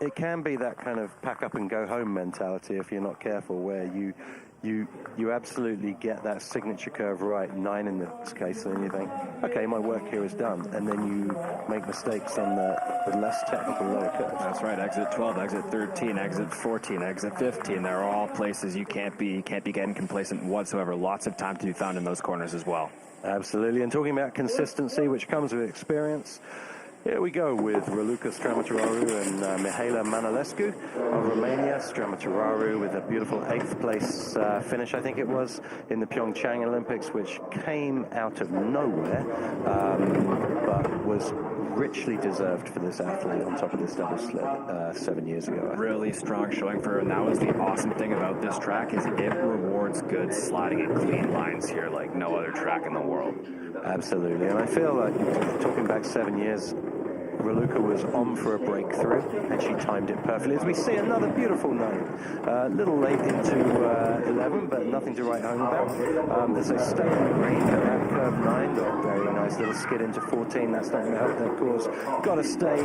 it can be that kind of pack up and go home mentality if you're not careful, where you absolutely get that signature curve right, 9 in this case, and then you think, okay, my work here is done, and then you make mistakes on the less technical lower curves. That's right. Exit 12, exit 13, exit 14, exit 15. They're all places you can't be getting complacent whatsoever. Lots of time to be found in those corners as well. Absolutely. And talking about consistency, which comes with experience, here we go with Raluca Stramatraru and Mihaela Manolescu of Romania. Stramatraru with a beautiful 8th place finish, I think it was, in the PyeongChang Olympics, which came out of nowhere, but was richly deserved for this athlete on top of this double sled 7 years ago. Really strong showing for her, and that was the awesome thing about this track, is it rewards good sliding and clean lines here like no other track in the world. Absolutely, and I feel like, talking back 7 years, Raluca was on for a breakthrough, and she timed it perfectly. As we see another beautiful 9. A little late into 11, but nothing to write home about. As they stay in the green at curve 9, very nice little skid into 14. That's not going to help their cause. Got to stay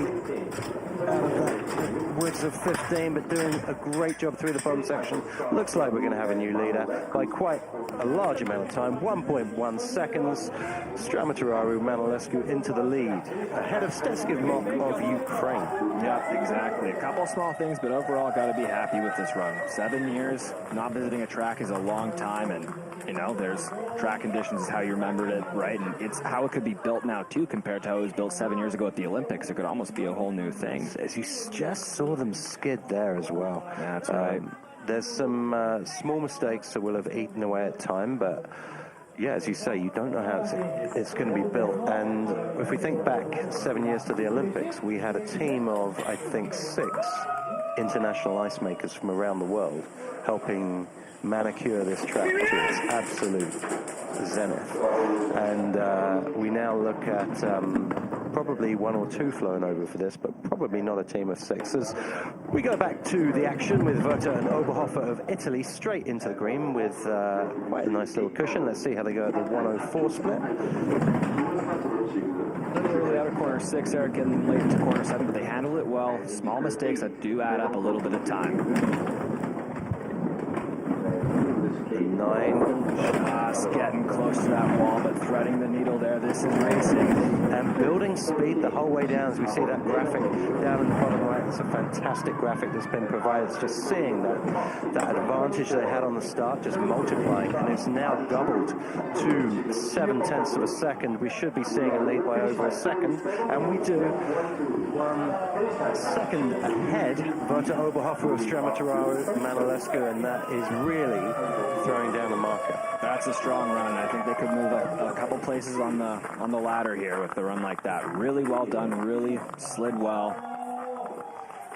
out of that woods of 15, but doing a great job through the bottom section. Looks like we're going to have a new leader by quite a large amount of time, 1.1 seconds. Stramatraru Manolescu into the lead, ahead of Stetskiv of Ukraine. Yeah, exactly. A couple small things, but overall got to be happy with this run. 7 years, not visiting a track is a long time, and there's track conditions is how you remembered it, right? And it's how it could be built now too, compared to how it was built 7 years ago at the Olympics. It could almost be a whole new thing. As you just saw them skid there as well. Yeah, that's right. There's some small mistakes that will have eaten away at time, but yeah, as you say, you don't know how it's going to be built. And if we think back 7 years to the Olympics, we had a team of, I think, 6 international ice makers from around the world helping manicure this track to its absolute zenith. And we now look at probably 1 or 2 flown over for this, but probably probably not a team of 6. As we go back to the action with Werther and Oberhofer of Italy straight into the green with quite a nice little cushion. Let's see how they go at the 104 split. Early out of corner 6, Eric, getting late into corner 7, but they handle it well. Small mistakes that do add up a little bit of time. 9. Just getting close to that wall, but threading the needle there. This is racing. And building speed the whole way down, as we see that graphic down in the bottom right. It's a fantastic graphic that's been provided. It's just seeing that advantage they had on the start just multiplying, and it's now doubled to 0.7 of a second. We should be seeing a lead by over a second, and we do. 1 second ahead, Werther Oberhofer of Stramatoraro Manolescu, and that is really throwing down the marker. That's a strong run. I think they could move a couple places on the ladder here with the run like that. Really well done, really slid well.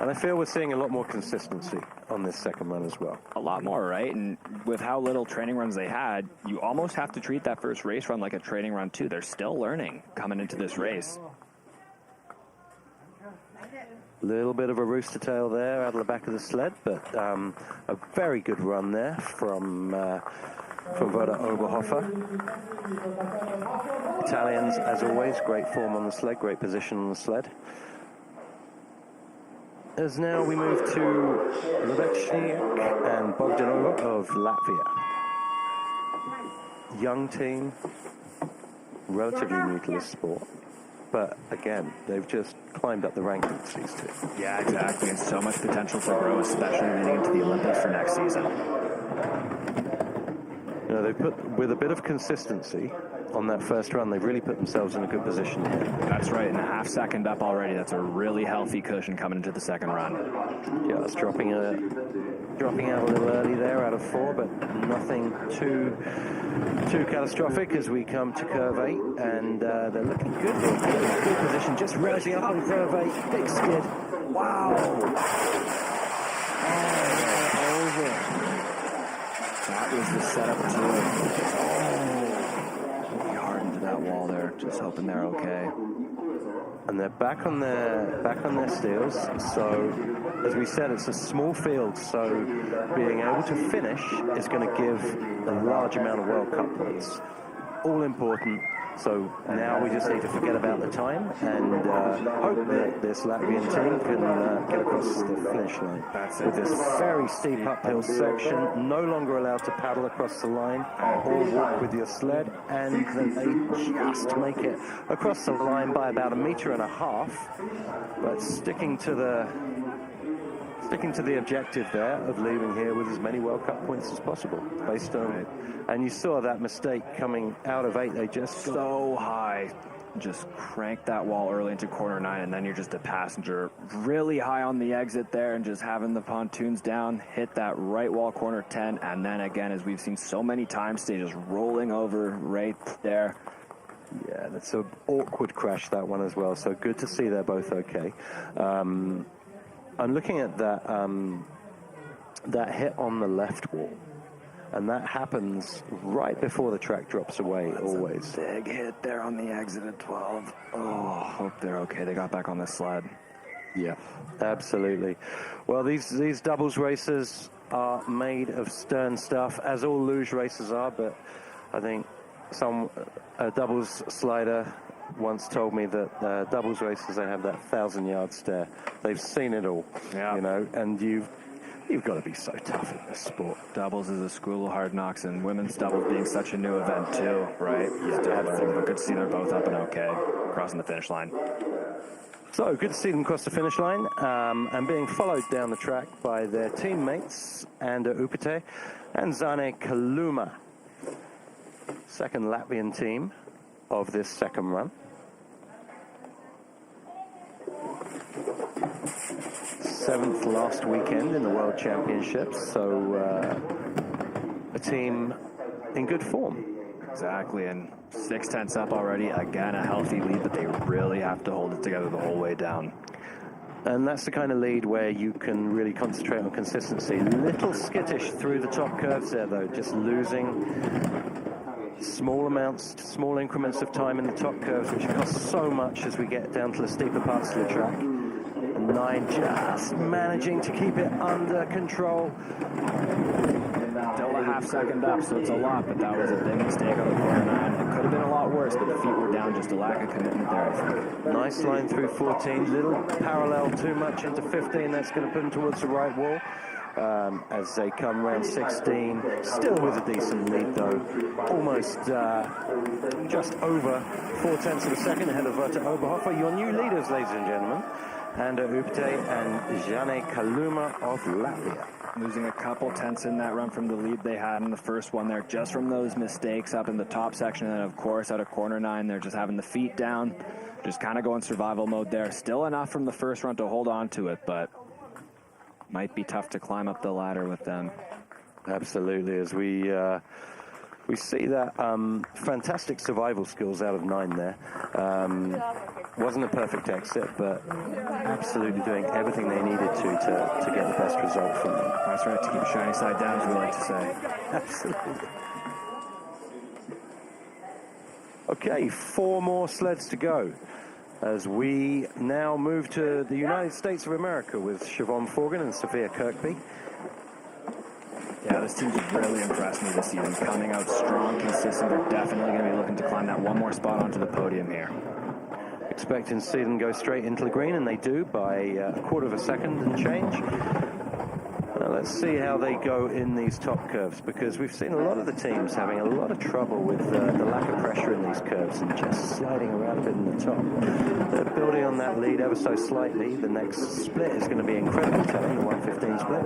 And I feel we're seeing a lot more consistency on this second run as well. A lot more, right? And with how little training runs they had, you almost have to treat that first race run like a training run too. They're still learning coming into this race. Little bit of a rooster tail there out of the back of the sled, but a very good run there from Werther Oberhofer. Italians, as always, great form on the sled, great position on the sled. As now we move to Lubečnik and Bogdanova of Latvia. Young team, relatively new to this sport. But again, they've just climbed up the rankings, these two. Yeah, exactly. And so much potential to grow, especially leading into the Olympics for next season. You know, they put, with a bit of consistency on that first run, they've really put themselves in a good position here. That's right, and a half second up already. That's a really healthy cushion coming into the second run. Yeah, it's dropping out a little early there out of 4, but nothing too catastrophic as we come to curve 8, and they're looking good. Good position, just rising up on curve 8. Big skid. Wow. Over. That was the setup too. Oh, hard into that wall there. Just hoping they're okay. And they're back on their steels. So, as we said, it's a small field. So, being able to finish is going to give a large amount of World Cup points. All important. So now we just need to forget about the time and hope that this Latvian team can get across the finish line. With this very steep uphill section, no longer allowed to paddle across the line or walk with your sled, and they just make it across the line by about 1.5 meters, but sticking to the objective there of leaving here with as many World Cup points as possible, based on it. And you saw that mistake coming out of 8. They just so high, just crank that wall early into corner 9, and then you're just a passenger really high on the exit there, and just having the pontoons down, hit that right wall corner 10, and then again, as we've seen so many times, they just rolling over right there. Yeah, that's an awkward crash, that one as well. So good to see they're both okay. I'm looking at that hit on the left wall, and that happens right before the track drops away. That's always a big hit there on the exit at 12. Oh, hope they're okay. They got back on the sled. Yeah, absolutely. Well, these doubles races are made of stern stuff, as all luge races are, but I think a doubles slider once told me that doubles races, they have that 1,000-yard stare. They've seen it all, yeah. You know, and you've got to be so tough in this sport. Doubles is a school of hard knocks, and women's doubles being such a new event too, right? Yeah, absolutely. But good to see they're both up and okay, crossing the finish line. So good to see them cross the finish line, and being followed down the track by their teammates, Ander Upite and Zane Kaluma. Second Latvian team of this second run. 7th last weekend in the World Championships, so a team in good form. Exactly, and 0.6 up already. Again, a healthy lead, but they really have to hold it together the whole way down. And that's the kind of lead where you can really concentrate on consistency. Little skittish through the top curves there, though, just losing small increments of time in the top curves, which cost so much as we get down to the steeper parts of the track. And 9 just managing to keep it under control. Still a half second up, so it's a lot, but that was a big mistake on the corner 9. It could have been a lot worse, but the feet were down, just a lack of commitment there, I think. Nice line through 14, little parallel too much into 15. That's going to put them towards the right wall. As they come round 16, still with a decent lead though, almost just over 0.4 of a second ahead of Wouter Oberhofer. Your new leaders, ladies and gentlemen, Ander Upte and Jane Kaluma of Latvia. Losing a couple tenths in that run from the lead they had in the first one there, just from those mistakes up in the top section, and of course out of corner 9, they're just having the feet down, just kind of going survival mode there. Still enough from the first run to hold on to it, but might be tough to climb up the ladder with them. Absolutely, as we see that fantastic survival skills out of 9 there. Wasn't a perfect exit, but absolutely doing everything they needed to get the best result from them. That's right, to keep a shiny side down, as we like to say. Absolutely. Okay, 4 more sleds to go as we now move to the United States of America with Siobhan Forgan and Sophia Kirkby. Yeah, this team's really impressed me this season. Coming out strong, consistent. They're definitely going to be looking to climb that one more spot onto the podium here. Expecting to see them go straight into the green, and they do by a 1/4 of a second and change. Now let's see how they go in these top curves, because we've seen a lot of the teams having a lot of trouble with the lack of pressure in these curves and just sliding around a bit in the top. They're building on that lead ever so slightly. The next split is going to be incredibly telling, the 1:15 split.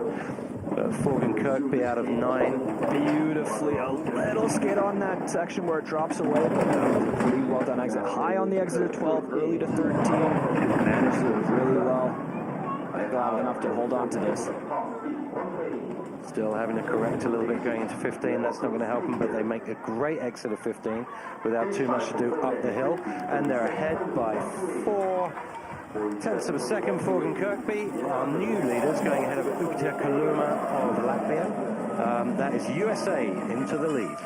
Forgan Kirkby out of 9. Beautifully, a little skid on that section where it drops away, but that was a pretty well done exit. High on the exit of 12, early to 13. Managed it really well. I think they'll have enough to hold on to this. Still having to correct a little bit going into 15. That's not going to help them, but they make a great exit of 15 without too much to do up the hill. And they're ahead by 4/10 of a second. Forgan Kirkby, our new leaders, going ahead of Upte Kaluma of Latvia. That is USA into the lead.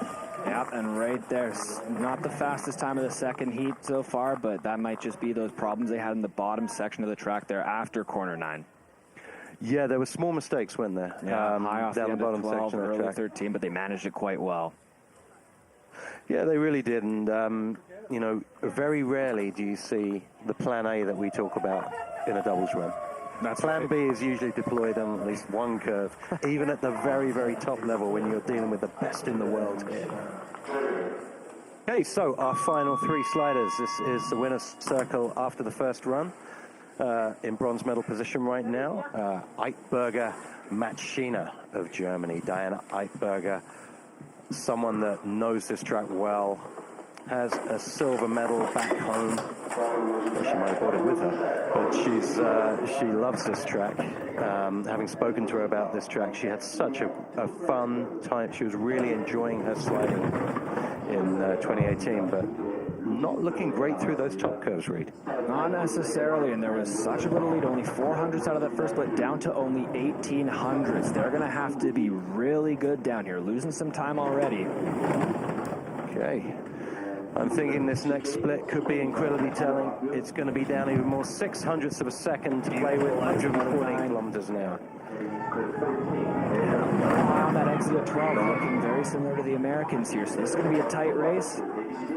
Yep, and right there, not the fastest time of the second heat so far, but that might just be those problems they had in the bottom section of the track there after corner 9. Yeah, there were small mistakes, weren't there? Yeah, high off down the the bottom 12, section of the early track. 13, but they managed it quite well. Yeah, they really did, and you know, very rarely do you see the plan A that we talk about in a doubles run. That's Plan B is usually deployed on at least one curve, even at the very, very top level when you're dealing with the best in the world. Okay, so our final 3 sliders. This is the winner's circle after the first run. In bronze medal position right now, Eitberger Matschina of Germany. Diana Eitberger, someone that knows this track well, has a silver medal back home. Well, she might have brought it with her, but she loves this track. Having spoken to her about this track, she had such a fun time. She was really enjoying her sliding in 2018, but not looking great through those top curves, Reed. Not necessarily, and there was such a little lead, only 400s out of that first split, down to only 1800s. They're going to have to be really good down here, losing some time already. Okay. I'm thinking this next split could be incredibly telling. It's going to be down even more, 600ths of a second to play with, 140 kilometers an hour. On that exit at 12, looking very similar to the Americans here, so this is going to be a tight race.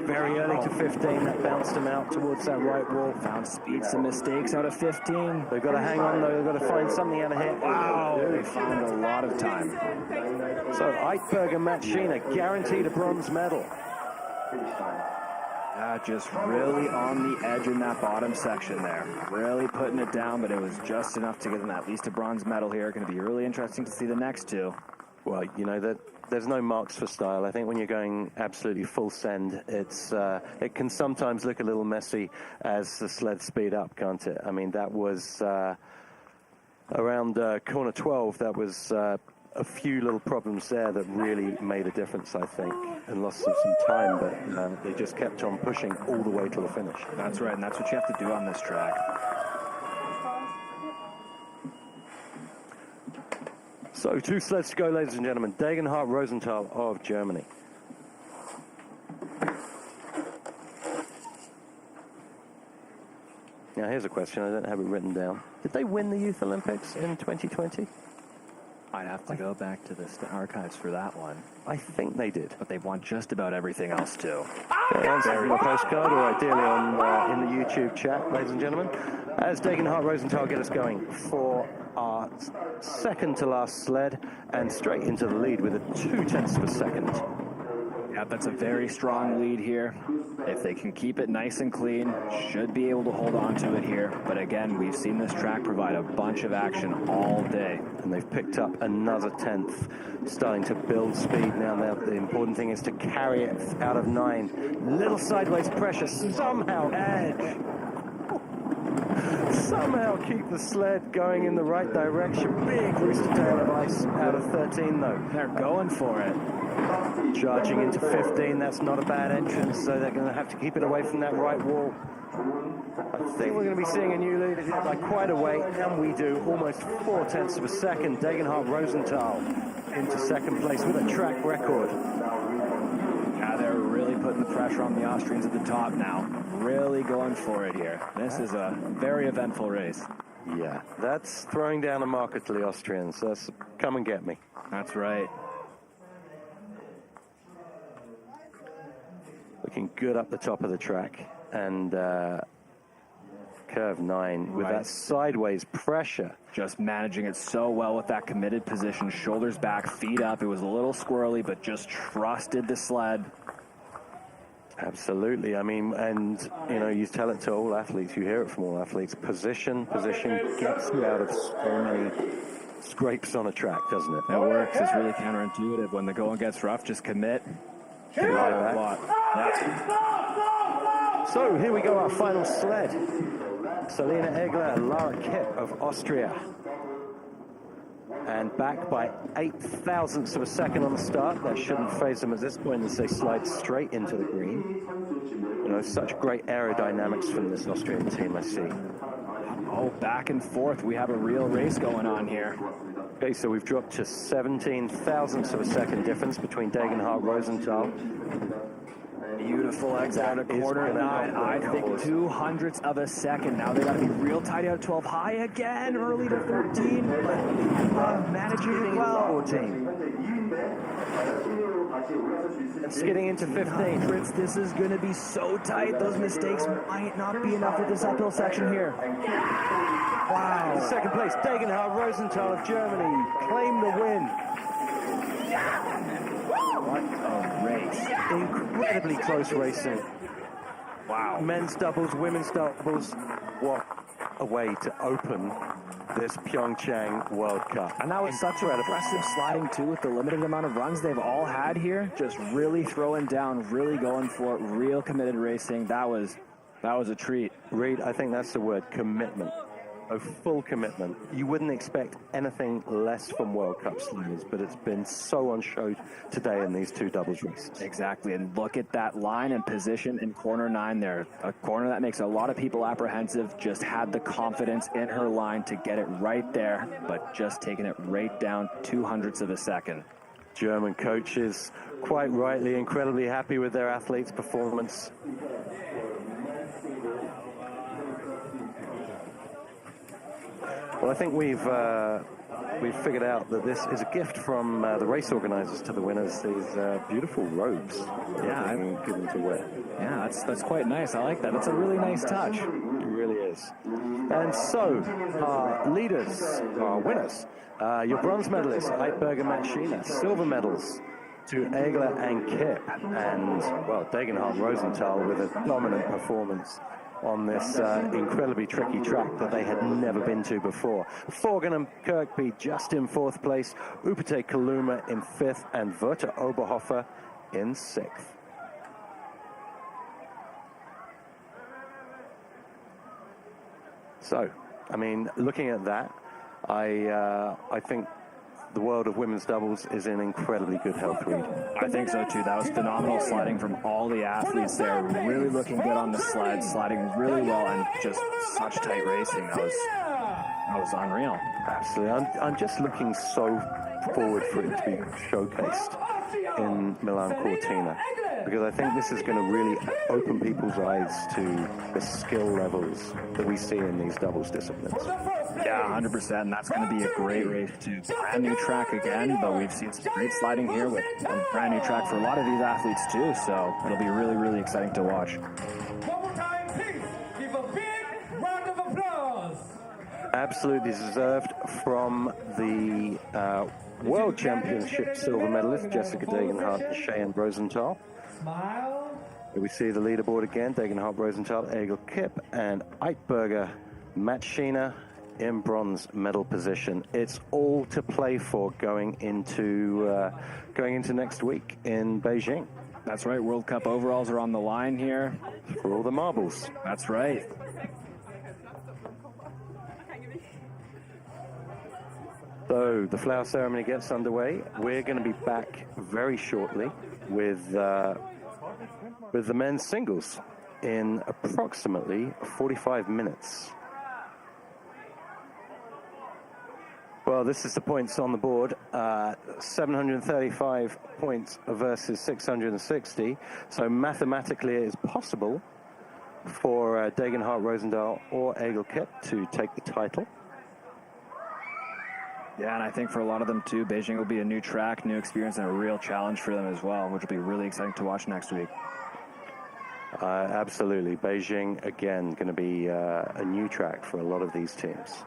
Very early to 15, that bounced them out towards that right wall. Found speed, some mistakes out of 15. They've got to hang on, though. They've got to find something out of here. Wow, they found a lot of time. So Eitberger Matschina guaranteed a bronze medal. Just really on the edge in that bottom section there. Really putting it down, but it was just enough to get them at least a bronze medal here. Going to be really interesting to see the next 2. Well, you know, there's no marks for style. I think when you're going absolutely full send, it can sometimes look a little messy as the sleds speed up, can't it? I mean, that was around corner 12, that was a few little problems there that really made a difference, I think, and lost them some time, but they just kept on pushing all the way to the finish. That's right, and that's what you have to do on this track. So 2 sleds to go, ladies and gentlemen. Degenhardt Rosenthal of Germany. Now, here's a question. I don't have it written down. Did they win the Youth Olympics in 2020? I'd have to go back to the archives for that one. I think they did. But they've won just about everything else, too. Answer from a postcard, or ideally on in the YouTube chat, ladies and gentlemen. As Degenhardt Rosenthal get us going for our second to last sled and straight into the lead with a 0.2 of a second. Yeah, that's a very strong lead here. If they can keep it nice and clean, should be able to hold on to it here. But again, we've seen this track provide a bunch of action all day. And they've picked up another 10th, starting to build speed now. The important thing is to carry it out of 9. Little sideways pressure, somehow edge. Somehow keep the sled going in the right direction. Big rooster tail of ice out of 13, though. They're going for it. Charging into 15, that's not a bad entrance, so they're going to have to keep it away from that right wall. I think we're going to be seeing a new leader here by quite a way, and we do. Almost 0.4 of a second. Degenhardt Rosenthal into second place with a track record. Yeah, they're really putting the pressure on the Austrians at the top now. Really going for it here. This is a very eventful race. Yeah, that's throwing down a marker to the Austrians. That's come and get me. That's right. Looking good up the top of the track. And curve 9 with that sideways pressure. Just managing it so well with that committed position. Shoulders back, feet up. It was a little squirrely, but just trusted the sled. Absolutely. I mean, and, you know, you tell it to all athletes. You hear it from all athletes. Position gets you out of so many scrapes on a track, doesn't it? It works. It's really counterintuitive. When the going gets rough, just commit. Get right back. So here we go, our final sled. Selina Egler, Lara Kipp of Austria. And back by 0.008 of a second on the start. That shouldn't phase them at this point as they slide straight into the green. You know, such great aerodynamics from this Austrian team, I see. Oh, back and forth. We have a real race going on here. Okay, so we've dropped to 0.17 of a second difference between Degenhardt Rosenthal. Beautiful exit out of corner 9. I think 0.02 of a second. Now they got to be real tight out of 12. High again, early to 13. But managing it well. 14. And skidding into 15. Fritz, this is going to be so tight. Those mistakes might not be enough with this uphill section here. Wow. Second place, Degenhardt Rosenthal of Germany. Claim the win. What a race. Incredibly close racing. Wow. Men's doubles, women's doubles. What a way to open this PyeongChang World Cup. And that was such an impressive sliding, too, with the limited amount of runs they've all had here. Just really throwing down, really going for it, real committed racing. That was a treat. Reed, I think that's the word, commitment. A full commitment. You wouldn't expect anything less from World Cup sliders, but it's been so on show today in these two doubles races. Exactly, and look at that line and position in corner 9 there. A corner that makes a lot of people apprehensive. Just had the confidence in her line to get it right there, but just taking it right down 0.02 of a second. German coaches, quite rightly, incredibly happy with their athletes' performance. Well, I think we've figured out that this is a gift from the race organizers to the winners. These beautiful robes. Yeah, given to wear. Yeah, that's quite nice. I like that. That's a really nice touch. It really is. And so, our leaders, our winners, your bronze medalists, Eidberger Matschina, silver medals to Egler and Kipp, and, well, Degenhardt Rosenthal with a dominant performance on this incredibly tricky track that they had never been to before. Forgan and Kirkby just in 4th place, Upete Kaluma in 5th, and Werther Oberhofer in 6th. So, I mean, looking at that, I think the world of women's doubles is in incredibly good health, Reed. I think so too. That was phenomenal sliding from all the athletes there. Really looking good on the sled, sliding really well, and just such tight racing. That was unreal. Absolutely. I'm just looking so forward for it to be showcased in Milan Cortina, because I think this is going to really open people's eyes to the skill levels that we see in these doubles disciplines. Yeah, 100%. And that's going to be a great race too. Brand new track again, but we've seen some great sliding here with a brand new track for a lot of these athletes too. So it'll be really, really exciting to watch. One more time, please give a big round of applause. Absolutely deserved from the World Championship silver medalist Jessica Degenhardt, Cheyenne Rosenthal. Smile. Here we see the leaderboard again: Degenhardt, Rosenthal, Egel Kipp, and Eitberger, Matschina in bronze medal position. It's all to play for going into next week in Beijing. That's right. World Cup overalls are on the line here. For all the marbles. That's right. So the flower ceremony gets underway. We're going to be back very shortly with the men's singles in approximately 45 minutes. Well, this is the points on the board. 735 points versus 660. So mathematically, it is possible for Degenhardt, Rosendahl, or Egel Kipp to take the title. Yeah, and I think for a lot of them too, Beijing will be a new track, new experience, and a real challenge for them as well, which will be really exciting to watch next week. Absolutely. Beijing, again, going to be a new track for a lot of these teams.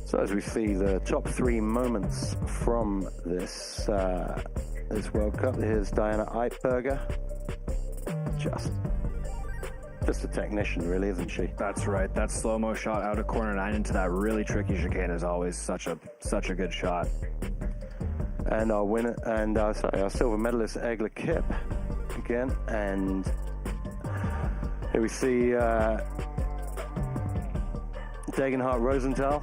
So as we see the top three moments from this World Cup, here's Diana Eitberger. Just a technician, really, isn't she? That's right. That slow-mo shot out of corner 9 into that really tricky chicane is always such a good shot. And our winner, and our silver medalist Egel Kipp again, and here we see Degenhardt, Rosenthal.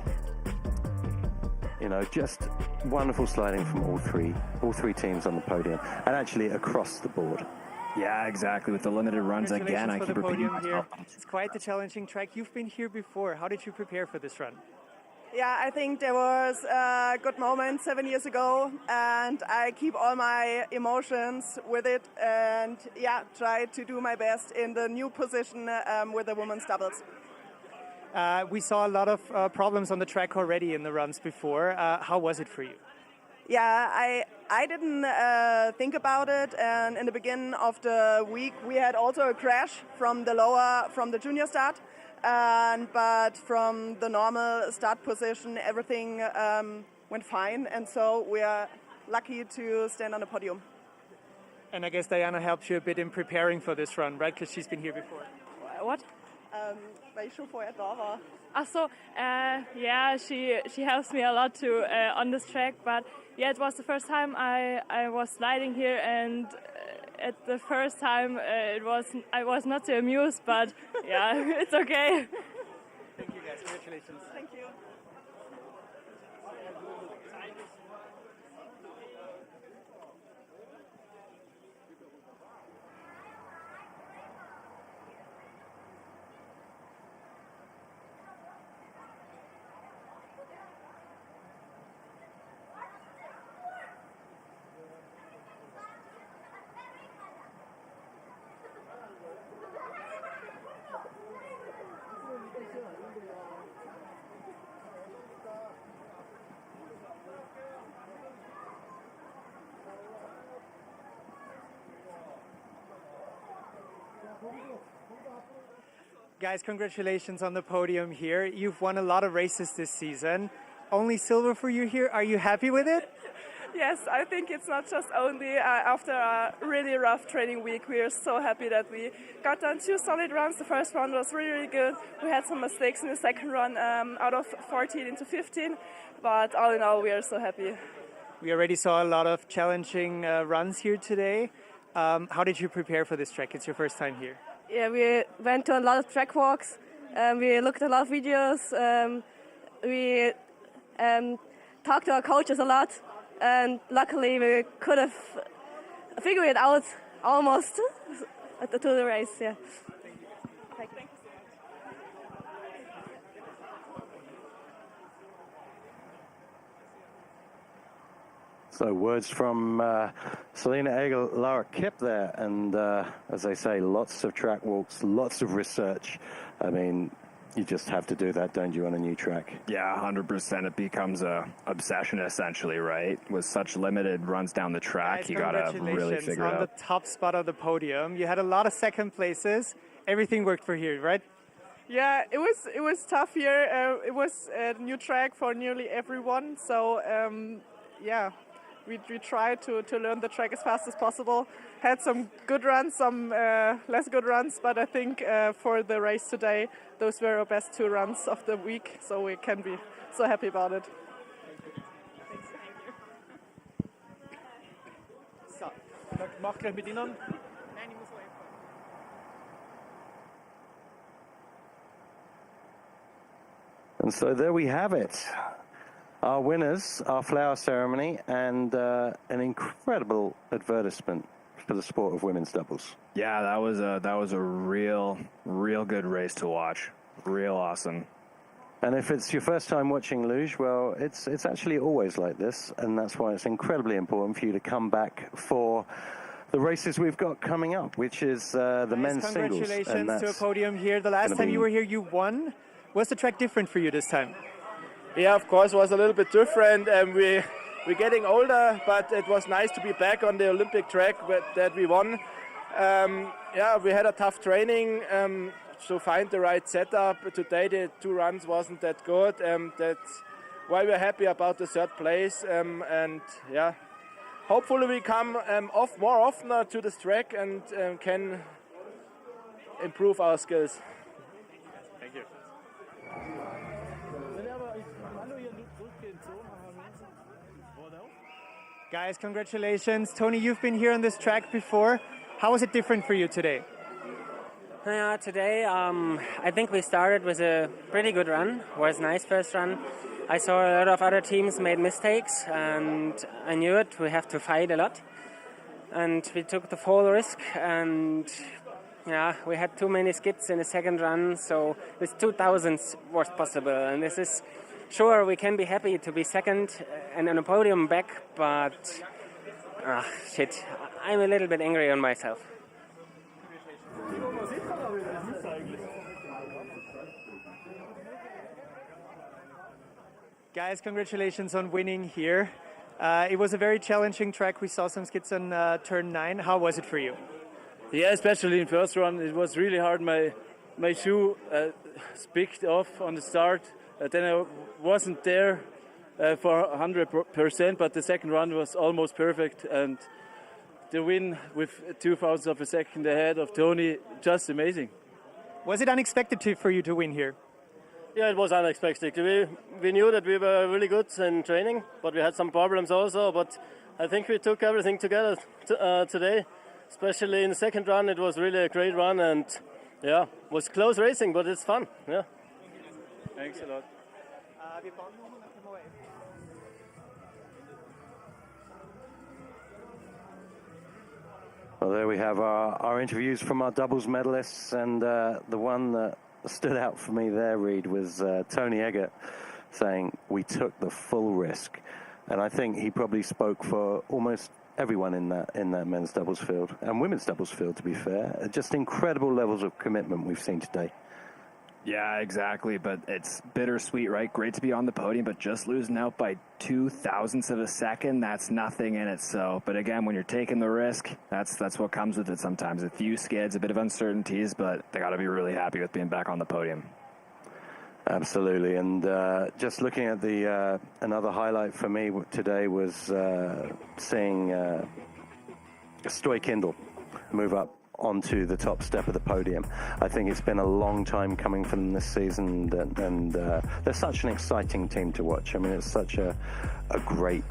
You know, just wonderful sliding from all three teams on the podium, and actually across the board. Yeah, exactly. With the limited runs again, I keep repeating myself. It's quite a challenging track. You've been here before. How did you prepare for this run? Yeah, I think there was a good moment 7 years ago, and I keep all my emotions with it, and yeah, try to do my best in the new position with the women's doubles. We saw a lot of problems on the track already in the runs before. How was it for you? Yeah, I didn't think about it, and in the beginning of the week we had also a crash from the junior start, but from the normal start position everything went fine, and so we are lucky to stand on the podium. And I guess Diana helped you a bit in preparing for this run, right? Because she's been here before. What? Weil ich schon vorher da war. Ach so, yeah, she helps me a lot to on this track, but yeah, it was the first time I was sliding here, and at the first time I was not so amused, but yeah, it's okay. Thank you guys, congratulations. Thank you. Guys, congratulations on the podium here. You've won a lot of races this season. Only silver for you here. Are you happy with it? Yes, I think it's not just only after a really rough training week. We are so happy that we got done 2 solid runs. The first one was really, really good. We had some mistakes in the second run, out of 14 into 15, but all in all, we are so happy. We already saw a lot of challenging runs here today. How did you prepare for this track? It's your first time here. Yeah, we went to a lot of track walks, We looked at a lot of videos. We talked to our coaches a lot, and luckily we could have figured it out almost to the race. Yeah. Thank you. So words from Selena Egel, Lara Kipp there, and as they say, lots of track walks, lots of research. I mean, you just have to do that, don't you, on a new track? Yeah, 100%. It becomes a obsession, essentially, right? With such limited runs down the track, you gotta really figure it out. On the top spot of the podium, you had a lot of second places. Everything worked for you, right? Yeah, it was tough here. It was a new track for nearly everyone. So yeah, we tried to learn the track as fast as possible. Had some good runs, some less good runs, but I think for the race today, those were our best 2 runs of the week. So we can be so happy about it. So, mach gleich mit Ihnen. And so there we have it. Our winners, our flower ceremony, and an incredible advertisement for the sport of women's doubles. Yeah, that was a real good race to watch. Real awesome. And if it's your first time watching luge, well, it's actually always like this, and that's why it's incredibly important for you to come back for the races we've got coming up, which is the men's singles. Congratulations to a podium here. The last time you were here, you won. Was the track different for you this time? Yeah, of course, it was a little bit different. We're getting older, but it was nice to be back on the Olympic track that we won. Yeah, we had a tough training to find the right setup. Today the 2 runs wasn't that good. That's why we're happy about the 3rd place. And yeah, hopefully we come more often to this track and can improve our skills. Thank you. Guys, congratulations. Tony, you've been here on this track before. How was it different for you today? Today, I think we started with a pretty good run. It was a nice first run. I saw a lot of other teams made mistakes, and I knew it. We have to fight a lot. And we took the full risk, and yeah, we had too many skids in the second run, so this 2000s was possible. And this is, sure, we can be happy to be second and on a podium back, but shit, I'm a little bit angry on myself. Guys, congratulations on winning here. It was a very challenging track. We saw some skids on turn 9. How was it for you? Yeah, especially in first run, it was really hard. My shoe spicked off on the start. Then I wasn't there for 100%, but the second run was almost perfect. And the win with 2/1000 of a second ahead of Tony, just amazing. Was it unexpected for you to win here? Yeah, it was unexpected. We knew that we were really good in training, but we had some problems also. But I think we took everything together today, especially in the second run. It was really a great run, and yeah, it was close racing, but it's fun. Yeah. Thanks a lot. Well, there we have our interviews from our doubles medalists, and the one that stood out for me there, Reed, was Tony Eggert saying we took the full risk, and I think he probably spoke for almost everyone in that men's doubles field and women's doubles field. To be fair, just incredible levels of commitment we've seen today. Yeah, exactly, but it's bittersweet, right? Great to be on the podium, but just losing out by 0.002 of a second, that's nothing in it. So, but again, when you're taking the risk, that's what comes with it sometimes. A few skids, a bit of uncertainties, but they got to be really happy with being back on the podium. Absolutely, and just looking at the another highlight for me today was seeing Stoy Kindle move up onto the top step of the podium. I think it's been a long time coming for them this season, and they're such an exciting team to watch. I mean, it's such a great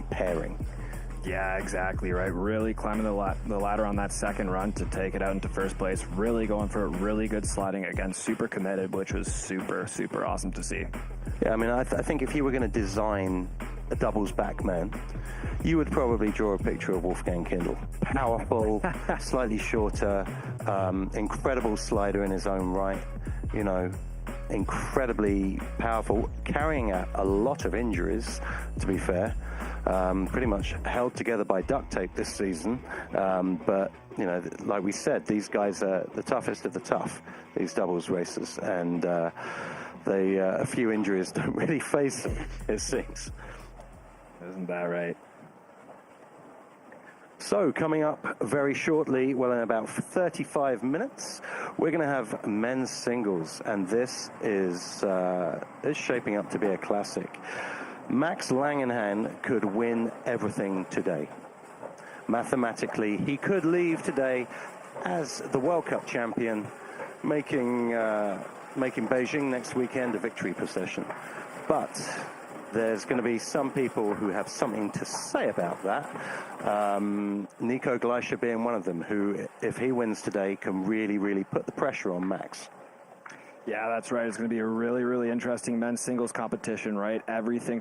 pairing. Yeah, exactly, right. Really climbing the ladder on that second run to take it out into first place. Really going for it. Really good sliding. Again, super committed, which was super, super awesome to see. Yeah, I mean, I think if you were going to design a doubles backman, you would probably draw a picture of Wolfgang Kindl. Powerful, slightly shorter, incredible slider in his own right, you know, incredibly powerful, carrying out a lot of injuries, to be fair. Pretty much held together by duct tape this season. But, you know, like we said, these guys are the toughest of the tough, these doubles racers. And a few injuries don't really faze them, it seems. Isn't that right? So coming up very shortly, well, in about 35 minutes, we're going to have men's singles, and this is shaping up to be a classic. Max Langenhan could win everything today. Mathematically, he could leave today as the World Cup champion, making Beijing next weekend a victory procession. But there's going to be some people who have something to say about that. Nico Gleischer being one of them, who, if he wins today, can really, really put the pressure on Max. Yeah, that's right. It's going to be a really, really interesting men's singles competition, right? Everything